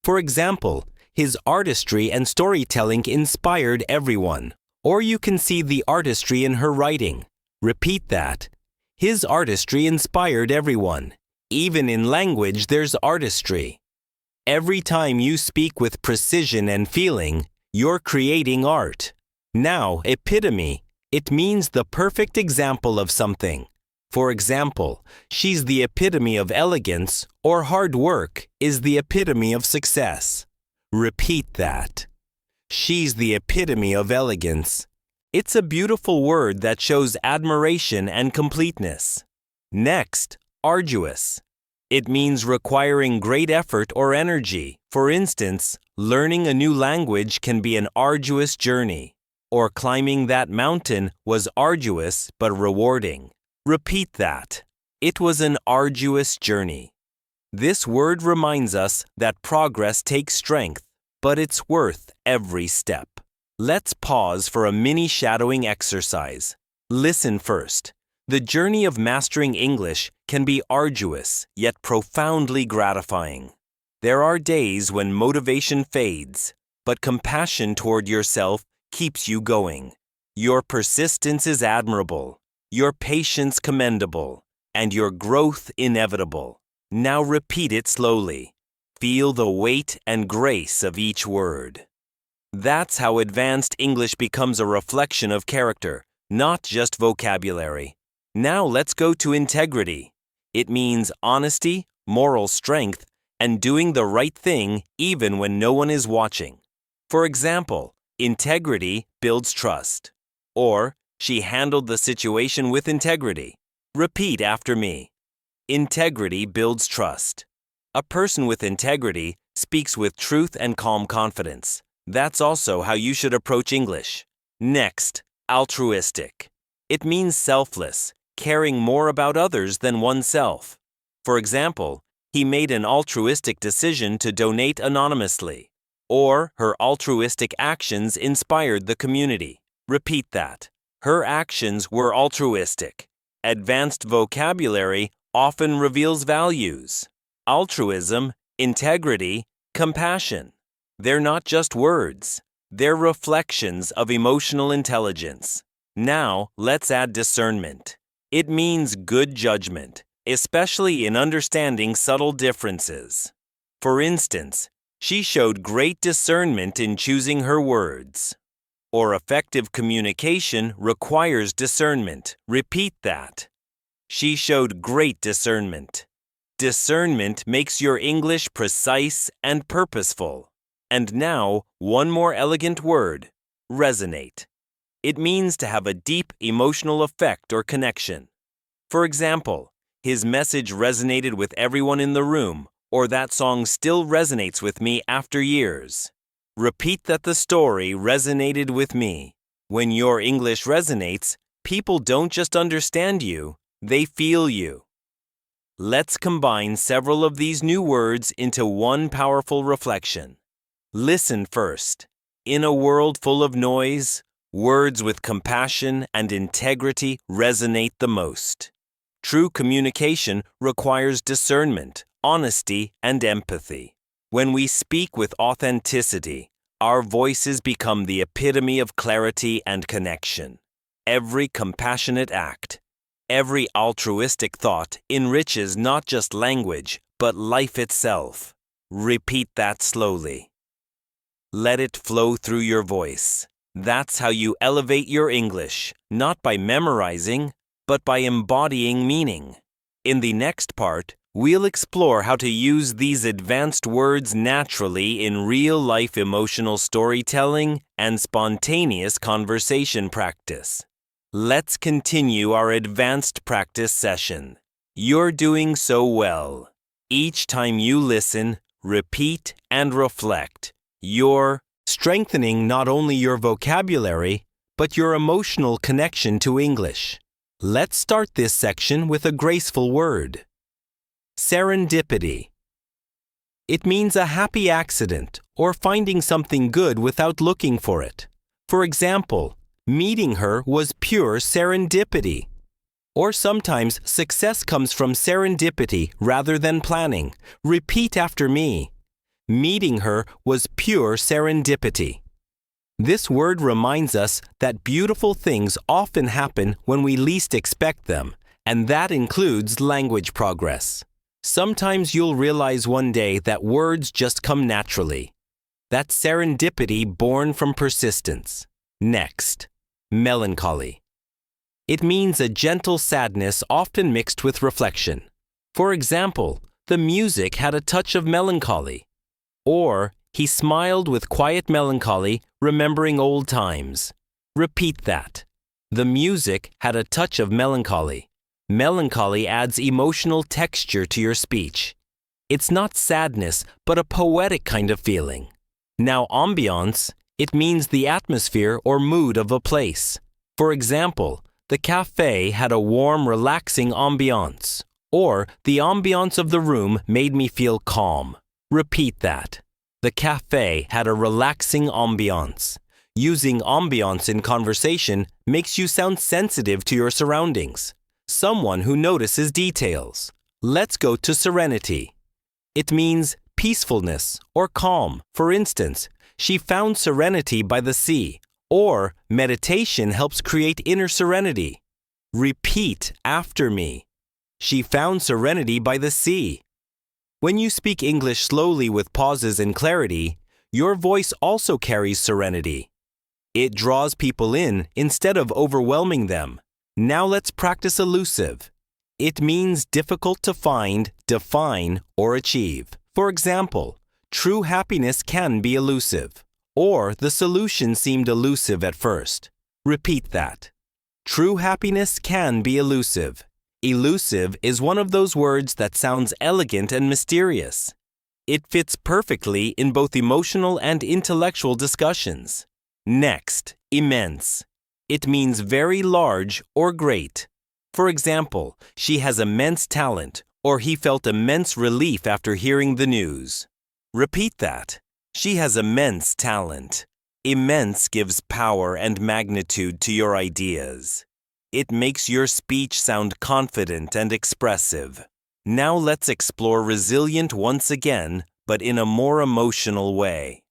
For example, his artistry and storytelling inspired everyone. Or you can see the artistry in her writing. Repeat that. His artistry inspired everyone. Even in language, there's artistry. Every time you speak with precision and feeling, you're creating art. Now, epitome. It means the perfect example of something. For example, she's the epitome of elegance, or hard work is the epitome of success. Repeat that. She's the epitome of elegance. It's a beautiful word that shows admiration and completeness. Next, arduous. It means requiring great effort or energy. For instance, learning a new language can be an arduous journey. Or climbing that mountain was arduous but rewarding. Repeat that. It was an arduous journey. This word reminds us that progress takes strength, but it's worth every step. Let's pause for a mini shadowing exercise. Listen first. The journey of mastering English can be arduous, yet profoundly gratifying. There are days when motivation fades, but compassion toward yourself keeps you going. Your persistence is admirable, your patience commendable, and your growth inevitable. Now repeat it slowly. Feel the weight and grace of each word. That's how advanced English becomes a reflection of character, not just vocabulary. Now let's go to integrity. It means honesty, moral strength, and doing the right thing even when no one is watching. For example, integrity builds trust. Or, she handled the situation with integrity. Repeat after me. Integrity builds trust. A person with integrity speaks with truth and calm confidence. That's also how you should approach English. Next, altruistic. It means selfless, caring more about others than oneself. For example, he made an altruistic decision to donate anonymously. Or her altruistic actions inspired the community. Repeat that. Her actions were altruistic. Advanced vocabulary often reveals values. Altruism, integrity, compassion. They're not just words. They're reflections of emotional intelligence. Now, let's add discernment. It means good judgment, especially in understanding subtle differences. For instance, she showed great discernment in choosing her words. Or effective communication requires discernment. Repeat that. She showed great discernment. Discernment makes your English precise and purposeful. And now, one more elegant word, resonate. It means to have a deep emotional effect or connection. For example, his message resonated with everyone in the room, or that song still resonates with me after years. Repeat that the story resonated with me. When your English resonates, people don't just understand you, they feel you. Let's combine several of these new words into one powerful reflection. Listen first. In a world full of noise, words with compassion and integrity resonate the most. True communication requires discernment, honesty, and empathy. When we speak with authenticity, our voices become the epitome of clarity and connection. Every compassionate act, every altruistic thought enriches not just language, but life itself. Repeat that slowly. Let it flow through your voice. That's how you elevate your English, not by memorizing, but by embodying meaning. In the next part, We'll explore how to use these advanced words naturally in real-life emotional storytelling and spontaneous conversation practice. Let's continue our advanced practice session. You're doing so well. Each time you listen, repeat, and reflect, you're strengthening not only your vocabulary, but your emotional connection to English. Let's start this section with a graceful word. Serendipity. It means a happy accident or finding something good without looking for it. For example, meeting her was pure serendipity. Or sometimes success comes from serendipity rather than planning. Repeat after me. Meeting her was pure serendipity. This word reminds us that beautiful things often happen when we least expect them, and that includes language progress. Sometimes you'll realize one day that words just come naturally. That's serendipity born from persistence. Next, melancholy. It means a gentle sadness often mixed with reflection. For example, the music had a touch of melancholy. Or, he smiled with quiet melancholy, remembering old times. Repeat that. The music had a touch of melancholy. Melancholy adds emotional texture to your speech. It's not sadness, but a poetic kind of feeling. Now, ambiance, it means the atmosphere or mood of a place. For example, the cafe had a warm, relaxing ambiance. Or, the ambiance of the room made me feel calm. Repeat that. The cafe had a relaxing ambiance. Using ambiance in conversation makes you sound sensitive to your surroundings. Someone who notices details. Let's go to serenity. It means peacefulness or calm. For instance, she found serenity by the sea. Or meditation helps create inner serenity. Repeat after me. She found serenity by the sea. When you speak English slowly with pauses and clarity, your voice also carries serenity. It draws people in instead of overwhelming them. Now let's practice elusive. It means difficult to find, define, or achieve. For example, true happiness can be elusive. Or the solution seemed elusive at first. Repeat that. True happiness can be elusive. Elusive is one of those words that sounds elegant and mysterious. It fits perfectly in both emotional and intellectual discussions. Next, immense. It means very large or great. For example, she has immense talent, or he felt immense relief after hearing the news. Repeat that. She has immense talent. Immense gives power and magnitude to your ideas. It makes your speech sound confident and expressive. Now let's explore resilient once again, but in a more emotional way.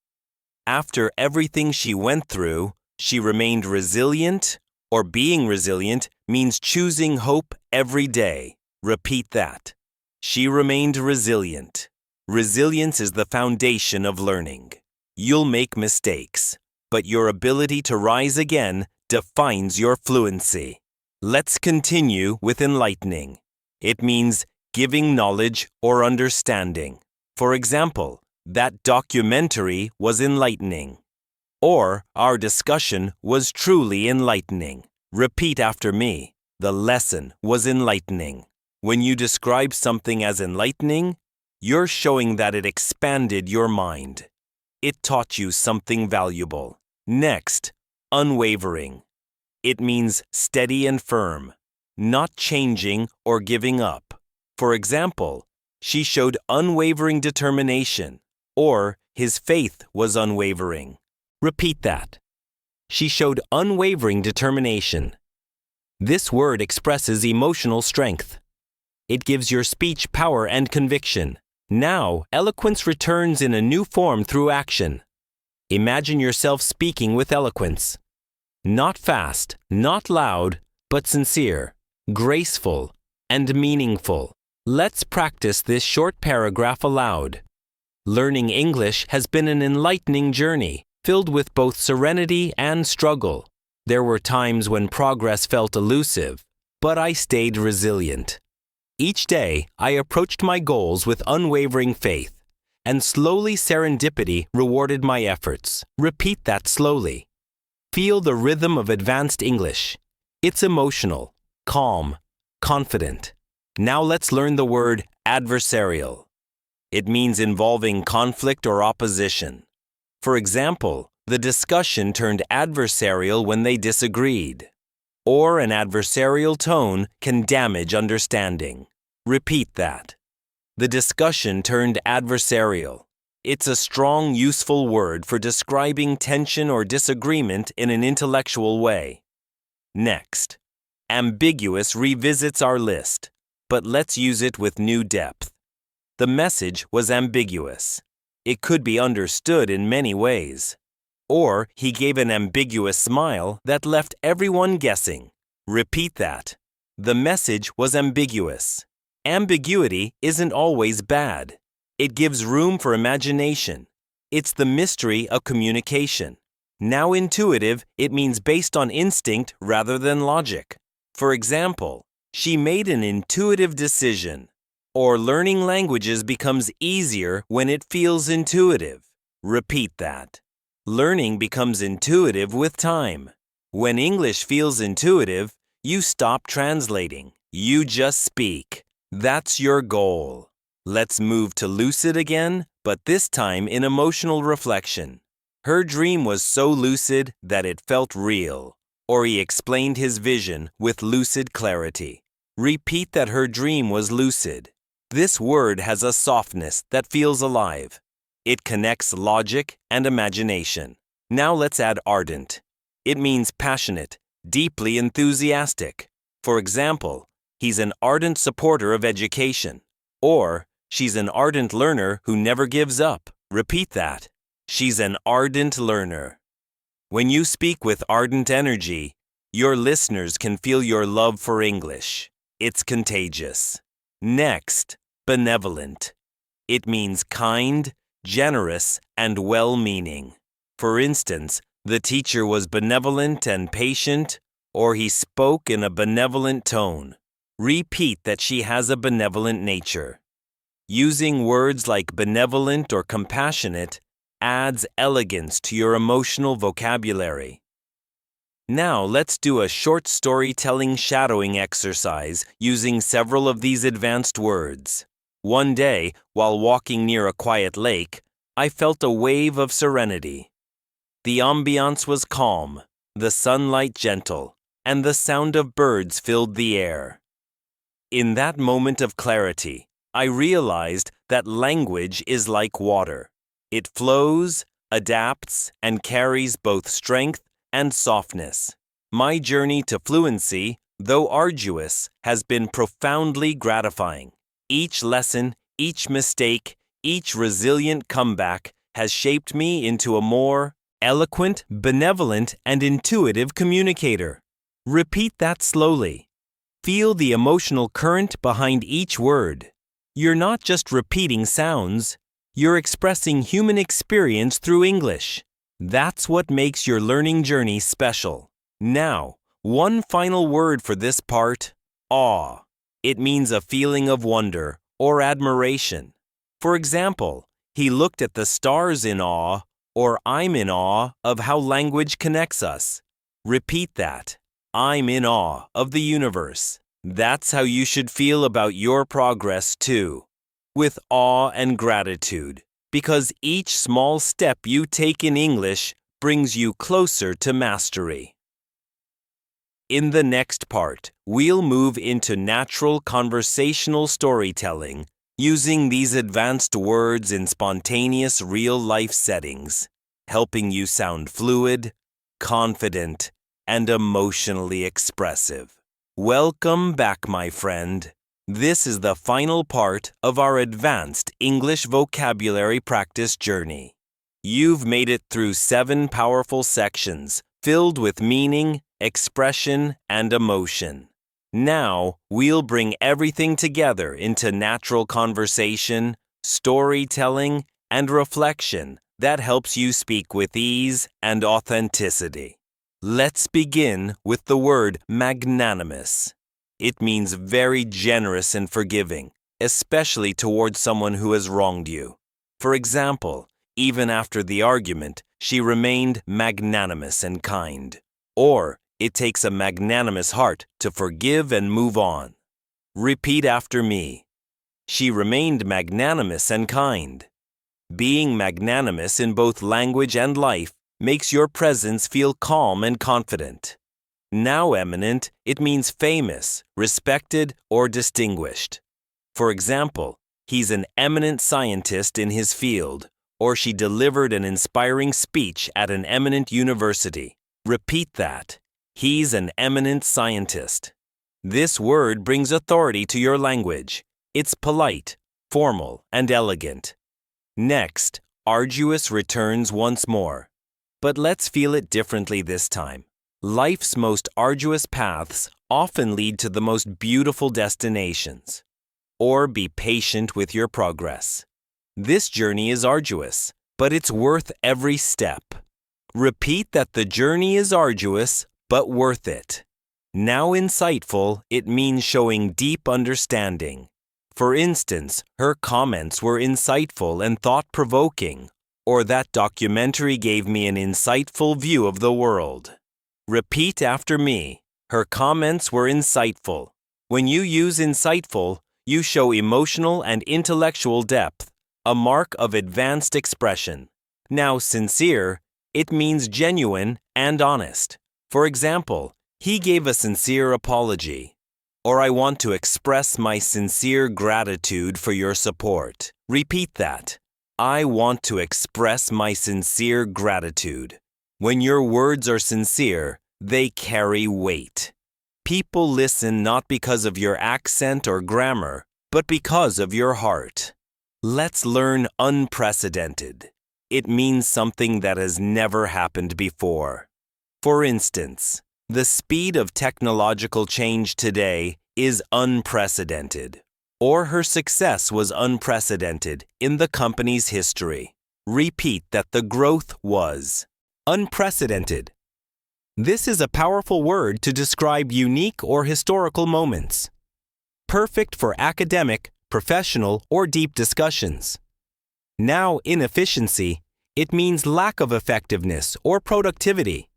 After everything she went through, she remained resilient, or being resilient means choosing hope every day. Repeat that. She remained resilient. Resilience is the foundation of learning. You'll make mistakes, but your ability to rise again defines your fluency. Let's continue with enlightening. It means giving knowledge or understanding. For example, that documentary was enlightening. Or, our discussion was truly enlightening. Repeat after me. The lesson was enlightening. When you describe something as enlightening, you're showing that it expanded your mind. It taught you something valuable. Next, unwavering. It means steady and firm, not changing or giving up. For example, she showed unwavering determination, or his faith was unwavering. Repeat that. She showed unwavering determination. This word expresses emotional strength. It gives your speech power and conviction. Now, eloquence returns in a new form through action. Imagine yourself speaking with eloquence. Not fast, not loud, but sincere, graceful, and meaningful. Let's practice this short paragraph aloud. Learning English has been an enlightening journey, filled with both serenity and struggle. There were times when progress felt elusive, but I stayed resilient. Each day, I approached my goals with unwavering faith, and slowly serendipity rewarded my efforts. Repeat that slowly. Feel the rhythm of advanced English. It's emotional, calm, confident. Now let's learn the word adversarial. It means involving conflict or opposition. For example, the discussion turned adversarial when they disagreed. Or an adversarial tone can damage understanding. Repeat that. The discussion turned adversarial. It's a strong, useful word for describing tension or disagreement in an intellectual way. Next, ambiguous revisits our list, but let's use it with new depth. The message was ambiguous. It could be understood in many ways. Or he gave an ambiguous smile that left everyone guessing. Repeat that. The message was ambiguous. Ambiguity isn't always bad. It gives room for imagination. It's the mystery of communication. Now intuitive, it means based on instinct rather than logic. For example, she made an intuitive decision. Or learning languages becomes easier when it feels intuitive. Repeat that. Learning becomes intuitive with time. When English feels intuitive, you stop translating. You just speak. That's your goal. Let's move to lucid again, but this time in emotional reflection. Her dream was so lucid that it felt real. Or he explained his vision with lucid clarity. Repeat that her dream was lucid. This word has a softness that feels alive. It connects logic and imagination. Now let's add ardent. It means passionate, deeply enthusiastic. For example, he's an ardent supporter of education. Or, she's an ardent learner who never gives up. Repeat that. She's an ardent learner. When you speak with ardent energy, your listeners can feel your love for English. It's contagious. Next, benevolent. It means kind, generous, and well-meaning. For instance, the teacher was benevolent and patient, or he spoke in a benevolent tone. Repeat that she has a benevolent nature. Using words like benevolent or compassionate adds elegance to your emotional vocabulary. Now let's do a short storytelling shadowing exercise using several of these advanced words. One day, while walking near a quiet lake, I felt a wave of serenity. The ambiance was calm, the sunlight gentle, and the sound of birds filled the air. In that moment of clarity, I realized that language is like water. It flows, adapts, and carries both strength and softness. My journey to fluency, though arduous, has been profoundly gratifying. Each lesson, each mistake, each resilient comeback has shaped me into a more eloquent, benevolent, and intuitive communicator. Repeat that slowly. Feel the emotional current behind each word. You're not just repeating sounds, you're expressing human experience through English. That's what makes your learning journey special. Now, one final word for this part, awe. It means a feeling of wonder or admiration. For example, he looked at the stars in awe, or I'm in awe of how language connects us. Repeat that. I'm in awe of the universe. That's how you should feel about your progress too. With awe and gratitude, because each small step you take in English brings you closer to mastery. In the next part, we'll move into natural conversational storytelling using these advanced words in spontaneous real-life settings, helping you sound fluid, confident, and emotionally expressive. Welcome back, my friend. This is the final part of our advanced English vocabulary practice journey. You've made it through 7 powerful sections filled with meaning, expression, and emotion. Now, we'll bring everything together into natural conversation, storytelling, and reflection that helps you speak with ease and authenticity. Let's begin with the word magnanimous. It means very generous and forgiving, especially towards someone who has wronged you. For example, even after the argument, she remained magnanimous and kind. Or, it takes a magnanimous heart to forgive and move on. Repeat after me. She remained magnanimous and kind. Being magnanimous in both language and life makes your presence feel calm and confident. Now eminent, it means famous, respected, or distinguished. For example, he's an eminent scientist in his field, or she delivered an inspiring speech at an eminent university. Repeat that. He's an eminent scientist. This word brings authority to your language. It's polite, formal, and elegant. Next, arduous returns once more. But let's feel it differently this time. Life's most arduous paths often lead to the most beautiful destinations. Or be patient with your progress. This journey is arduous, but it's worth every step. Repeat that the journey is arduous, but worth it. Now insightful, it means showing deep understanding. For instance, her comments were insightful and thought-provoking, or that documentary gave me an insightful view of the world. Repeat after me. Her comments were insightful. When you use insightful, you show emotional and intellectual depth, a mark of advanced expression. Now sincere, it means genuine and honest. For example, he gave a sincere apology. Or I want to express my sincere gratitude for your support. Repeat that. I want to express my sincere gratitude. When your words are sincere, they carry weight. People listen not because of your accent or grammar, but because of your heart. Let's learn unprecedented. It means something that has never happened before. For instance, the speed of technological change today is unprecedented, or her success was unprecedented in the company's history. Repeat that the growth was unprecedented. This is a powerful word to describe unique or historical moments. Perfect for academic, professional, or deep discussions. Now inefficiency, it means lack of effectiveness or productivity.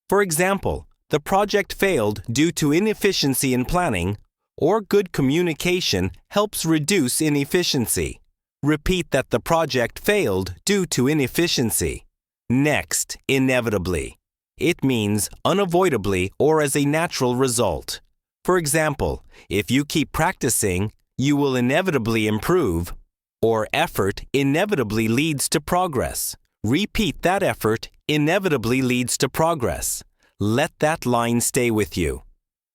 For example, the project failed due to inefficiency in planning, or good communication helps reduce inefficiency. Repeat that the project failed due to inefficiency. Next, inevitably. It means unavoidably or as a natural result. For example, if you keep practicing, you will inevitably improve, or effort inevitably leads to progress. Repeat that effort inevitably leads to progress. Let that line stay with you.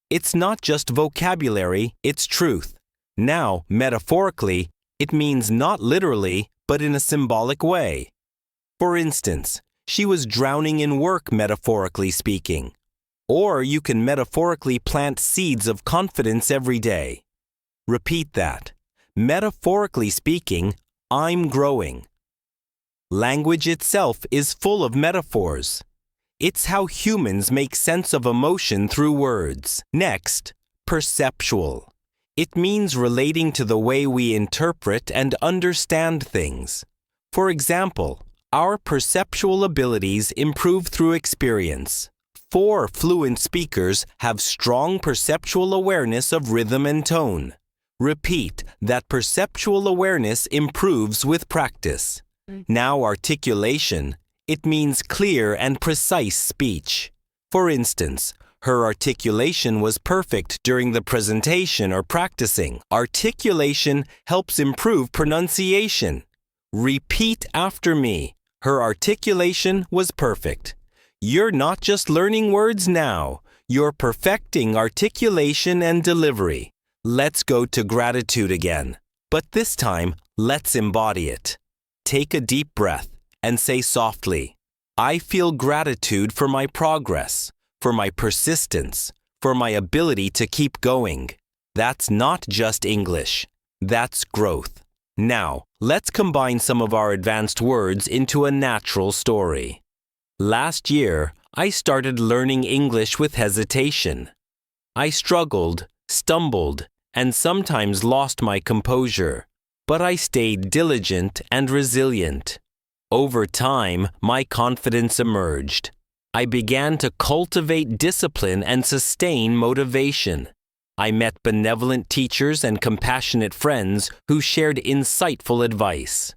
It's not just vocabulary, it's truth. Now, metaphorically, it means not literally, but in a symbolic way. For instance, she was drowning in work, metaphorically speaking. Or you can metaphorically plant seeds of confidence every day. Repeat that. Metaphorically speaking, I'm growing. Language itself is full of metaphors. It's how humans make sense of emotion through words. Next, perceptual. It means relating to the way we interpret and understand things. For example, our perceptual abilities improve through experience. 4 fluent speakers have strong perceptual awareness of rhythm and tone. Repeat that perceptual awareness improves with practice. Now articulation. It means clear and precise speech. For instance, her articulation was perfect during the presentation or practicing. Articulation helps improve pronunciation. Repeat after me. Her articulation was perfect. You're not just learning words now. You're perfecting articulation and delivery. Let's go to gratitude again. But this time, let's embody it. Take a deep breath and say softly, I feel gratitude for my progress, for my persistence, for my ability to keep going. That's not just English. That's growth. Now, let's combine some of our advanced words into a natural story. Last year, I started learning English with hesitation. I struggled, stumbled, and sometimes lost my composure, but I stayed diligent and resilient. Over time, my confidence emerged. I began to cultivate discipline and sustain motivation. I met benevolent teachers and compassionate friends who shared insightful advice.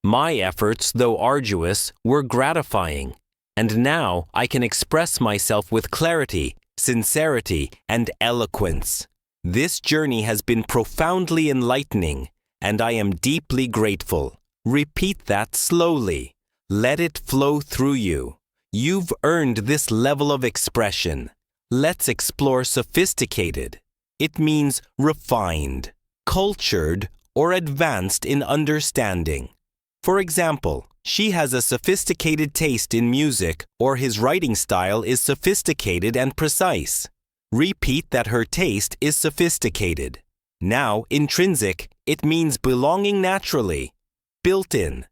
My efforts, though arduous, were gratifying, and now I can express myself with clarity, sincerity, and eloquence. This journey has been profoundly enlightening, and I am deeply grateful. Repeat that slowly. Let it flow through you. You've earned this level of expression. Let's explore sophisticated. It means refined, cultured, or advanced in understanding. For example, she has a sophisticated taste in music, or his writing style is sophisticated and precise. Repeat that her taste is sophisticated. Now, intrinsic, it means belonging naturally, built-in.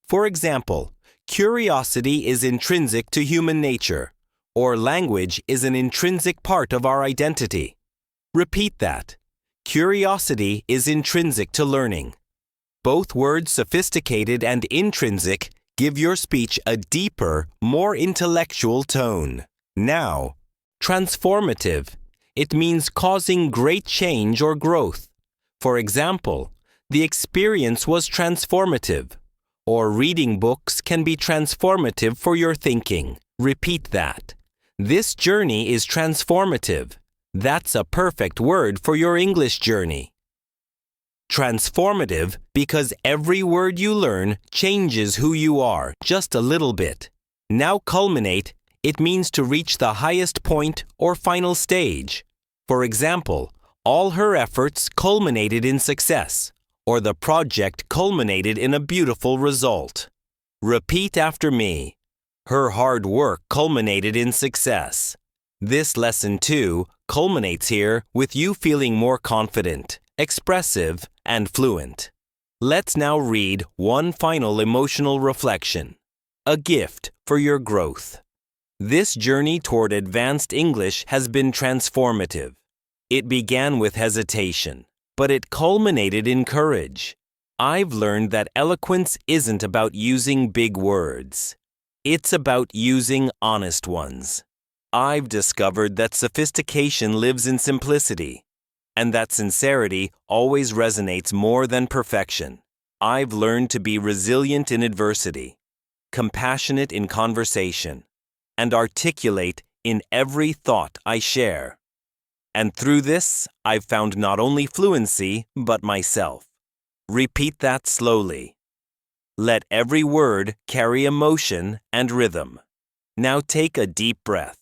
For example, curiosity is intrinsic to human nature, or language is an intrinsic part of our identity. Repeat that. Curiosity is intrinsic to learning. Both words sophisticated and intrinsic give your speech a deeper, more intellectual tone. Now, transformative. It means causing great change or growth. For example, the experience was transformative. Or reading books can be transformative for your thinking. Repeat that. This journey is transformative. That's a perfect word for your English journey. Transformative because every word you learn changes who you are just a little bit. Now culminate, it means to reach the highest point or final stage. For example, all her efforts culminated in success, or the project culminated in a beautiful result. Repeat after me. Her hard work culminated in success. This lesson 2 culminates here with you feeling more confident, expressive, and fluent. Let's now read one final emotional reflection. A gift for your growth. This journey toward advanced English has been transformative. It began with hesitation, but it culminated in courage. I've learned that eloquence isn't about using big words. It's about using honest ones. I've discovered that sophistication lives in simplicity, and that sincerity always resonates more than perfection. I've learned to be resilient in adversity, compassionate in conversation, and articulate in every thought I share. And through this, I've found not only fluency, but myself. Repeat that slowly. Let every word carry emotion and rhythm. Now take a deep breath.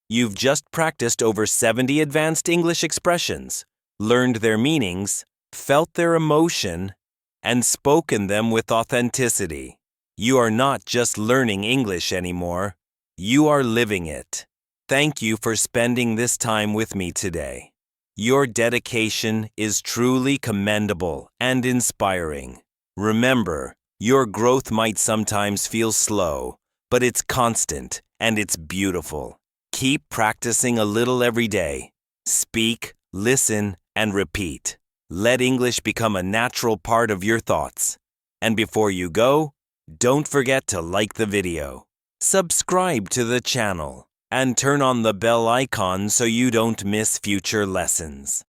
You've just practiced over 70 advanced English expressions, learned their meanings, felt their emotion, and spoken them with authenticity. You are not just learning English anymore. You are living it. Thank you for spending this time with me today. Your dedication is truly commendable and inspiring. Remember, your growth might sometimes feel slow, but it's constant and it's beautiful. Keep practicing a little every day. Speak, listen, and repeat. Let English become a natural part of your thoughts. And before you go, don't forget to like the video, subscribe to the channel, and turn on the bell icon so you don't miss future lessons.